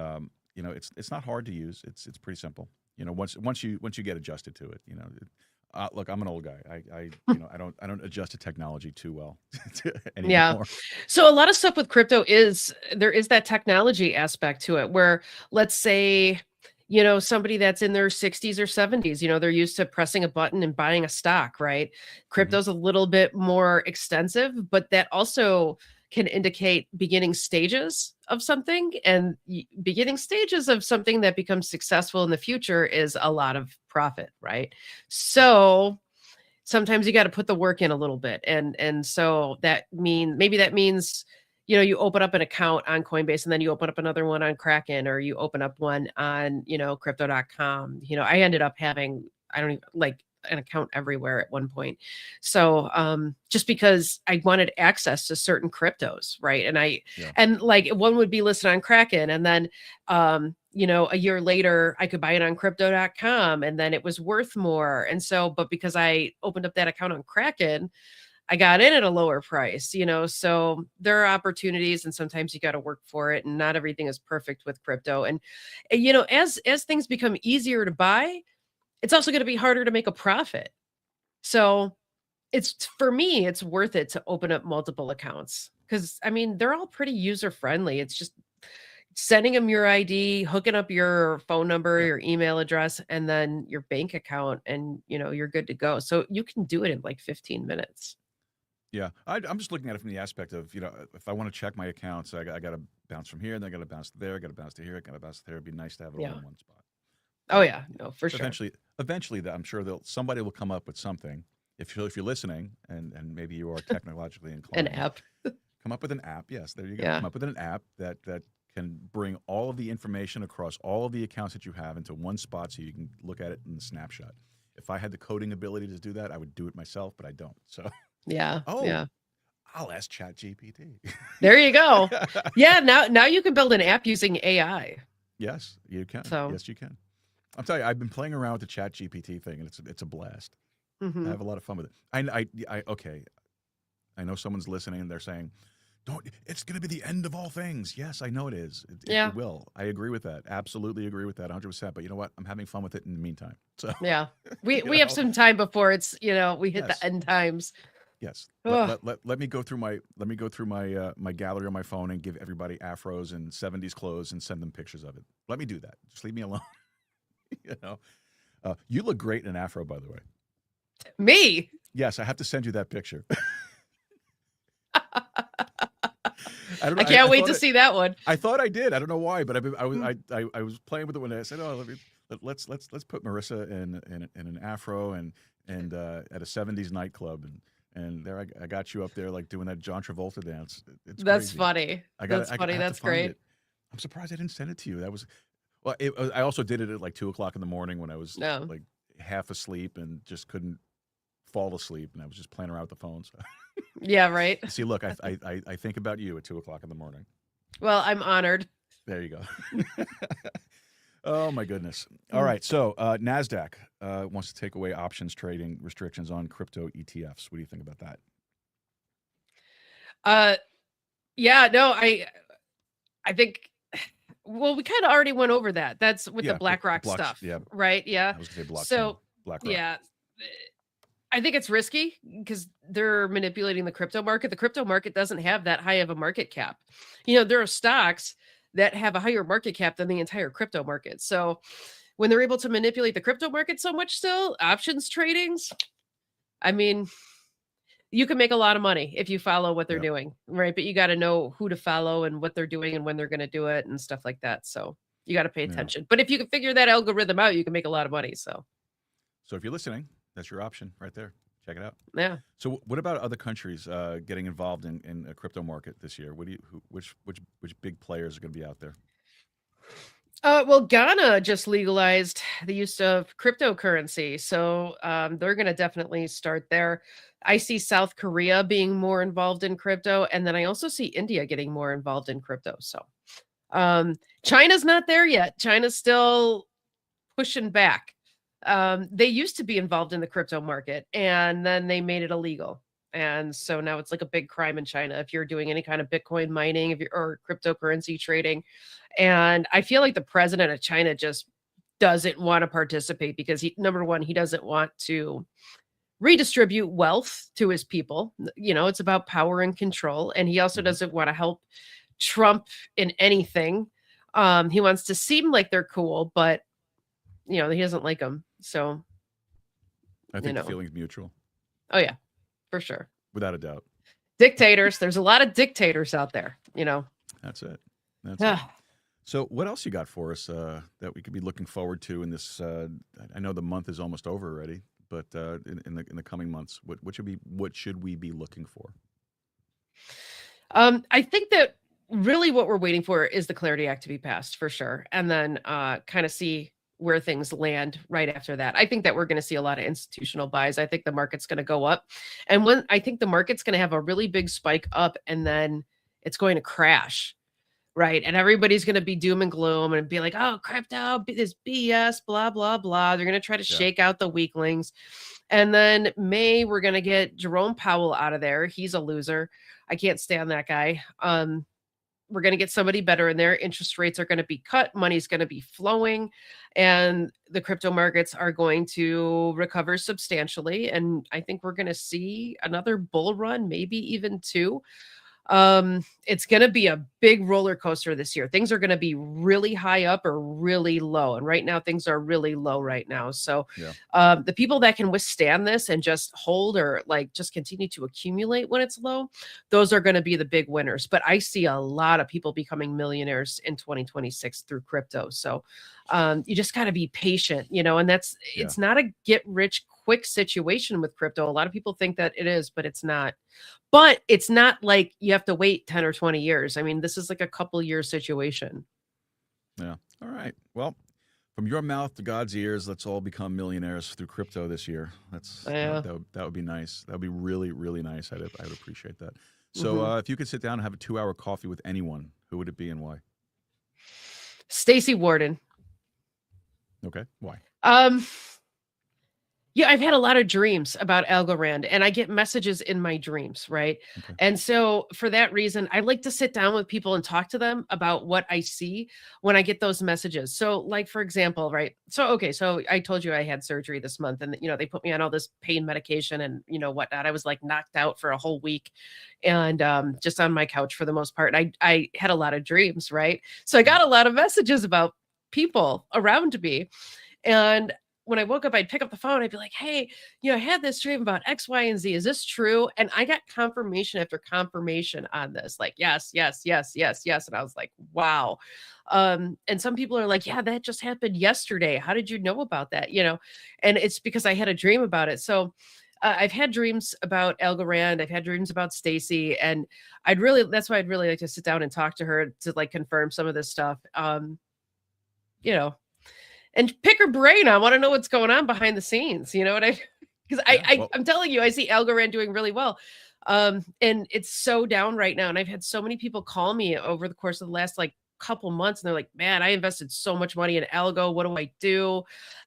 you know, it's not hard to use. It's pretty simple. You know, once you get adjusted to it, you know. Look, I'm an old guy. I you know, I don't adjust to technology too well anymore. Yeah. So a lot of stuff with crypto there is that technology aspect to it where, let's say, you know, somebody that's in their 60s or 70s, you know, they're used to pressing a button and buying a stock, right? Crypto's a little bit more extensive, but that also can indicate beginning stages of something, and beginning stages of something that becomes successful in the future is a lot of profit, right? So sometimes you got to put the work in a little bit. And so that means, you know, you open up an account on Coinbase and then you open up another one on Kraken, or you open up one on, you know, crypto.com. You know, I ended up having, I don't even like an account everywhere at one point. So just because I wanted access to certain cryptos, right? And and like one would be listed on Kraken, and then you know, a year later I could buy it on crypto.com and then it was worth more. And so, but because I opened up that account on Kraken, I got in at a lower price, you know, so there are opportunities, and sometimes you got to work for it, and not everything is perfect with crypto. And, you know, as things become easier to buy, it's also going to be harder to make a profit. So for me, it's worth it to open up multiple accounts, because I mean, they're all pretty user friendly. It's just sending them your ID, hooking up your phone number, your email address, and then your bank account, and, you know, you're good to go. So you can do it in like 15 minutes. Yeah, I'm just looking at it from the aspect of, you know, if I want to check my accounts, I got to bounce from here, and then I got to bounce to there, I got to bounce to here, I got to bounce to there. It'd be nice to have it all in one spot. Oh yeah, no, for sure. Eventually, I'm sure somebody will come up with something. If you're listening, and maybe you are technologically inclined, an app. Come up with an app. Yes, there you go. Yeah. Come up with an app that can bring all of the information across all of the accounts that you have into one spot, so you can look at it in the snapshot. If I had the coding ability to do that, I would do it myself, but I don't. So. Yeah. Yeah. I'll ask ChatGPT. There you go. Yeah. Now you can build an app using AI. Yes, you can. So. Yes, you can. I'm telling you, I've been playing around with the ChatGPT thing, and it's a blast. I have a lot of fun with it. I know someone's listening and they're saying, it's going to be the end of all things. Yes, I know it is. It will. I agree with that. Absolutely agree with that 100%. But you know what? I'm having fun with it in the meantime. So yeah, we have some time before it's, you know, we hit the end times. Yes. Let me go through my my gallery on my phone and give everybody afros and 70s clothes and send them pictures of it. Let me do that. Just leave me alone. You know, you look great in an afro, by the way. Me? Yes, I have to send you that picture. I can't wait to see that one. I thought I did. I don't know why, but I was playing with it one day. I said, "Oh, let's put Marissa in an afro and at a 70s nightclub, and there I got you up there like doing that John Travolta dance. That's crazy. funny. That's funny. That's great. I'm surprised I didn't send it to you. That was well. I also did it at like 2:00 in the morning when I was like half asleep and just couldn't fall asleep, and I was just playing around with the phone. So. Yeah, right. See, look, I think about you at 2:00 in the morning. Well, I'm honored. There you go. Oh my goodness. All right. So Nasdaq wants to take away options trading restrictions on crypto ETFs. What do you think about that? Yeah, no, I think, well, we kind of already went over that. That's with the BlackRock stuff. Yeah. Right. Yeah. I was going to say BlackRock. So BlackRock. Yeah. I think it's risky because they're manipulating the crypto market. The crypto market doesn't have that high of a market cap. You know, there are stocks that have a higher market cap than the entire crypto market. So when they're able to manipulate the crypto market so much still, options tradings, I mean, you can make a lot of money if you follow what they're Yep. doing, right? But you got to know who to follow and what they're doing and when they're going to do it and stuff like that. So you got to pay Yeah. attention. But if you can figure that algorithm out, you can make a lot of money. So So if you're listening, that's your option right there. Check it out. yeah. So what about other countries getting involved in a crypto market this year? Which big players are going to be out there? Well, Ghana just legalized the use of cryptocurrency, so they're going to definitely start there. I see South Korea being more involved in crypto, and then I also see India getting more involved in crypto. So China's not there yet. China's still pushing back. They used to be involved in the crypto market, and then they made it illegal. And so now it's like a big crime in China if you're doing any kind of Bitcoin mining or cryptocurrency trading. And I feel like the president of China just doesn't want to participate because number one, he doesn't want to redistribute wealth to his people. It's about power and control. And he also doesn't want to help Trump in anything. He wants to seem like they're cool, but he doesn't like them. So I think the feeling's mutual. Oh yeah, for sure. Without a doubt. Dictators. There's a lot of dictators out there, That's it. That's it. So what else you got for us that we could be looking forward to in this? I know the month is almost over already, but in the coming months, what should we be looking for? I think that really what we're waiting for is the Clarity Act to be passed for sure, and then kind of see where things land right after that. I think that we're going to see a lot of institutional buys. I think the market's going to go up, and I think the market's going to have a really big spike up, and then it's going to crash. Right. And everybody's going to be doom and gloom and be like, oh, crypto, this BS, blah, blah, blah. They're going to try to shake out the weaklings. And then May, we're going to get Jerome Powell out of there. He's a loser. I can't stand that guy. We're going to get somebody better in there. Interest rates are going to be cut. Money's going to be flowing. And the crypto markets are going to recover substantially. And I think we're going to see another bull run, maybe even two. It's going to be a big roller coaster this year. Things are going to be really high up or really low. And right now things are really low right now. So, the people that can withstand this and just hold or just continue to accumulate when it's low, those are going to be the big winners. But I see a lot of people becoming millionaires in 2026 through crypto. So, you just got to be patient, and it's not a get rich quick situation with crypto. A lot of people think that it is, but it's not. But it's not like you have to wait 10 or 20 years. I mean, this is like a couple year situation. Yeah. All right. Well, from your mouth to God's ears, let's all become millionaires through crypto this year. That would be nice. That would be really, really nice. I would appreciate that. So if you could sit down and have a 2-hour coffee with anyone, who would it be and why? Stacey Warden. Okay. Why? Yeah, I've had a lot of dreams about Algorand, and I get messages in my dreams, right? Okay. And so for that reason, I like to sit down with people and talk to them about what I see when I get those messages. So like, for example, right? So I told you I had surgery this month, and they put me on all this pain medication and whatnot. I was like knocked out for a whole week and just on my couch for the most part. I had a lot of dreams, right? So I got a lot of messages about people around me. And when I woke up, I'd pick up the phone. I'd be like, hey, I had this dream about X, Y, and Z. Is this true? And I got confirmation after confirmation on this. Like, yes, yes, yes, yes, yes. And I was like, wow. And some people are like, yeah, that just happened yesterday. How did you know about that? And it's because I had a dream about it. So I've had dreams about Algorand. I've had dreams about Stacey. And that's why I'd really like to sit down and talk to her to confirm some of this stuff. And pick her brain. I want to know what's going on behind the scenes. You know what because I'm telling you, I see Algorand doing really well. And it's so down right now. And I've had so many people call me over the course of the last couple months. And they're like, man, I invested so much money in Algo. What do I do?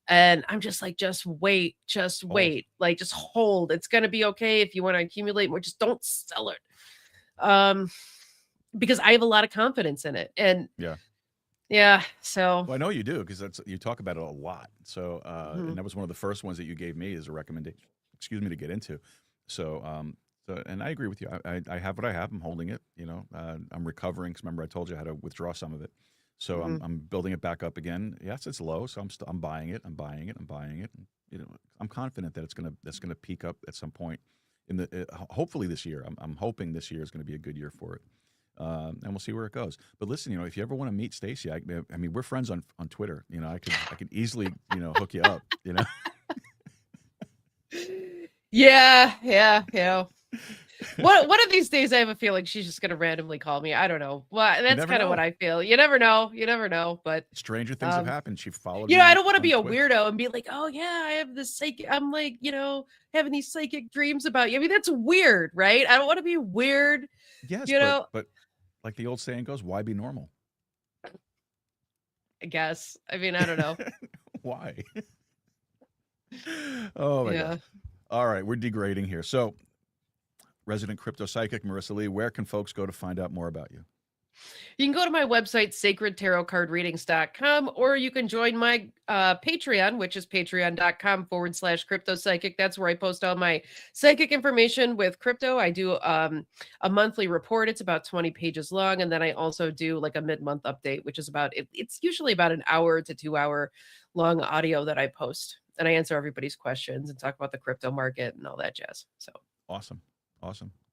And I'm just like, just wait. Just hold. It's going to be okay if you want to accumulate more. Just don't sell it. Because I have a lot of confidence in it. And yeah. So I know you do because you talk about it a lot. So and that was one of the first ones that you gave me as a recommendation. Excuse me, to get into. So and I agree with you. I have what I have. I'm holding it. I'm recovering because remember I told you I had to withdraw some of it. So I'm building it back up again. Yes, it's low, so I'm buying it. I'm buying it. And, I'm confident that that's gonna peak up at some point in the hopefully this year. I'm hoping this year is going to be a good year for it. And we'll see where it goes. But listen, if you ever want to meet Stacy, I mean, we're friends on Twitter. I could easily, hook you up. Yeah. One of these days, I have a feeling she's just going to randomly call me. I don't know. Well, that's kind of what I feel. You never know. But stranger things have happened. She followed me. I don't want to be a Twitter. weirdo and be like, oh yeah, I have this psychic. I'm like, having these psychic dreams about you. I mean, that's weird, right? I don't want to be weird. Yes, but like the old saying goes, why be normal? I guess. I mean, I don't know. Why? Oh my God. All right, we're degrading here. So, resident crypto psychic Marisa Lee, where can folks go to find out more about you? You can go to my website, sacredtarotcardreadings.com, or you can join my Patreon, which is patreon.com/crypto psychic. That's where I post all my psychic information with crypto. I do a monthly report. It's about 20 pages long. And then I also do like a mid-month update, which is it's usually about an hour to 2 hour long audio that I post. And I answer everybody's questions and talk about the crypto market and all that jazz. So awesome.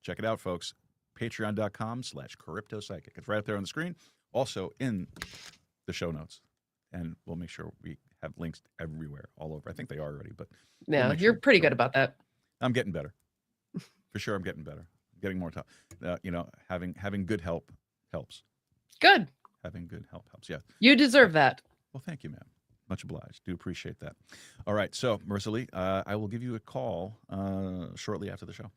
Check it out, folks. Patreon.com/crypto psychic. It's right up there on the screen. Also in the show notes. And we'll make sure we have links everywhere, all over. I think they are already, but yeah, you're pretty good about that. I'm getting better. For sure, I'm getting better. I'm getting more time. Having good help helps. Good. Having good help helps. Yeah. You deserve that. Well, thank you, ma'am. Much obliged. Do appreciate that. All right. So, Marisa Lee, I will give you a call shortly after the show.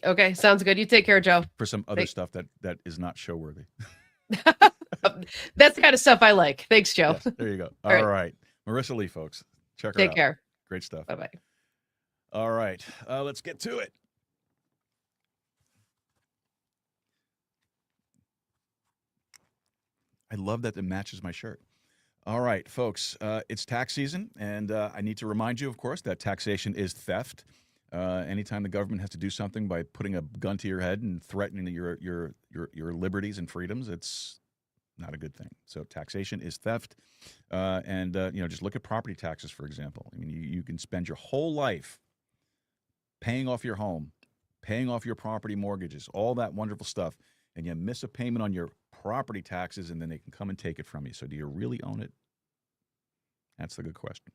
Okay. Sounds good. You take care, Joe. For some other stuff that is not show worthy. That's the kind of stuff I like. Thanks, Joe. Yes, there you go. All right. Marisa Lee, folks. Check her out. Take care. Great stuff. Bye-bye. All right. Let's get to it. I love that it matches my shirt. All right, folks, it's tax season, and I need to remind you, of course, that taxation is theft. Anytime the government has to do something by putting a gun to your head and threatening your liberties and freedoms, it's not a good thing. So taxation is theft, and just look at property taxes, for example. I mean, you can spend your whole life paying off your home, paying off your property mortgages, all that wonderful stuff, and you miss a payment on your property taxes, and then they can come and take it from you. So do you really own it? That's the good question.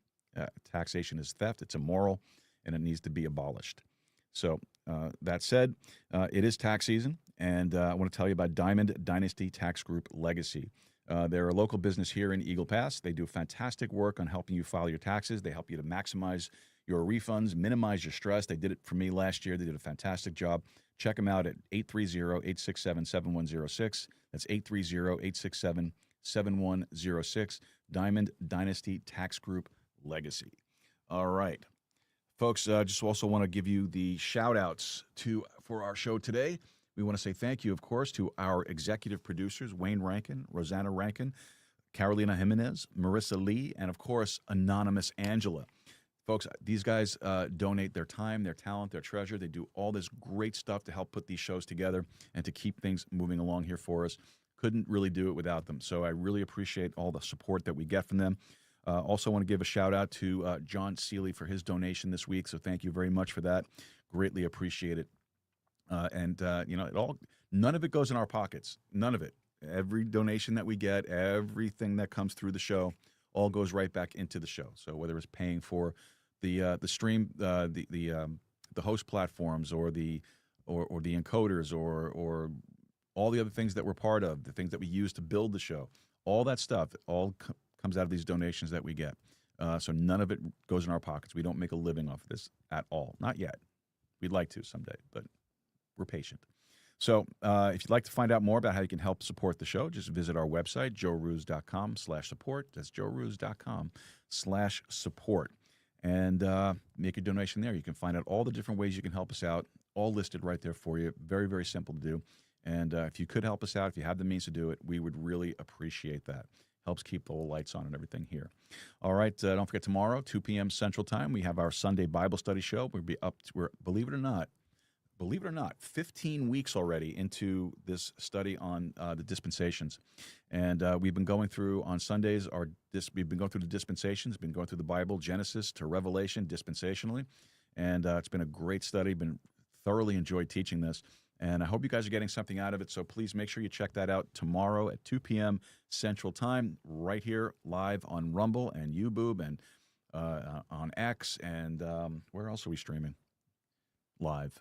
Taxation is theft. It's immoral, and it needs to be abolished. So that said, it is tax season, and I want to tell you about Diamond Dynasty Tax Group Legacy. They're a local business here in Eagle Pass. They do fantastic work on helping you file your taxes. They help you to maximize your refunds, minimize your stress. They did it for me last year. They did a fantastic job. Check them out at 830-867-7106. That's 830-867-7106. Diamond Dynasty Tax Group Legacy. All right. Folks, just also want to give you the shout-outs for our show today. We want to say thank you, of course, to our executive producers, Wayne Rankin, Rosanna Rankin, Carolina Jimenez, Marisa Lee, and, of course, Anonymous Angela. Folks, these guys donate their time, their talent, their treasure. They do all this great stuff to help put these shows together and to keep things moving along here for us. Couldn't really do it without them. So I really appreciate all the support that we get from them. Also want to give a shout out to John Seeley for his donation this week. So thank you very much for that. Greatly appreciate it. None of it goes in our pockets. None of it. Every donation that we get, everything that comes through the show, all goes right back into the show. So whether it's paying for the stream, the host platforms, or the encoders, or all the other things that we're part of, the things that we use to build the show, all that stuff, all comes out of these donations that we get. So none of it goes in our pockets. We don't make a living off of this at all. Not yet. We'd like to someday, but we're patient. So if you'd like to find out more about how you can help support the show, just visit our website, joerooz.com/support. That's joerooz.com/support. And make a donation there. You can find out all the different ways you can help us out, all listed right there for you. Very, very simple to do. And if you could help us out, if you have the means to do it, we would really appreciate that. Helps keep the lights on and everything here. All right, don't forget tomorrow, 2 p.m. Central Time, we have our Sunday Bible study show. We'll be up. Believe it or not, believe it or not, 15 weeks already into this study on the dispensations. And we've been going through on Sundays, we've been going through the dispensations, been going through the Bible, Genesis to Revelation, dispensationally. And it's been a great study, been thoroughly enjoyed teaching this. And I hope you guys are getting something out of it. So please make sure you check that out tomorrow at 2 p.m. Central Time, right here live on Rumble and YouTube and on X. And where else are we streaming? Live.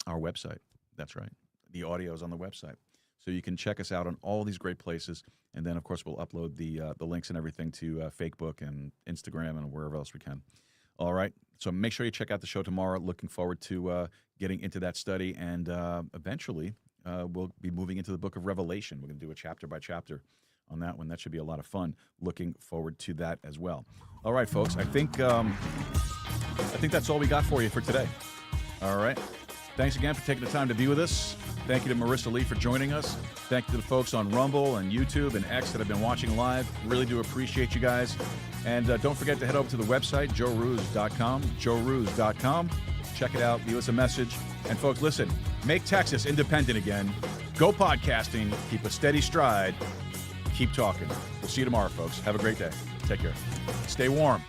Our website. That's right. The audio is on the website. So you can check us out on all these great places. And then, of course, we'll upload the links and everything to Facebook and Instagram and wherever else we can. All right. So make sure you check out the show tomorrow. Looking forward to getting into that study. And eventually, we'll be moving into the book of Revelation. We're going to do a chapter by chapter on that one. That should be a lot of fun. Looking forward to that as well. All right, folks. I think that's all we got for you for today. All right. Thanks again for taking the time to be with us. Thank you to Marisa Lee for joining us. Thank you to the folks on Rumble and YouTube and X that have been watching live. Really do appreciate you guys. And don't forget to head over to the website, joerooz.com, joerooz.com. Check it out. Leave us a message. And folks, listen, make Texas independent again. Go podcasting. Keep a steady stride. Keep talking. We'll see you tomorrow, folks. Have a great day. Take care. Stay warm.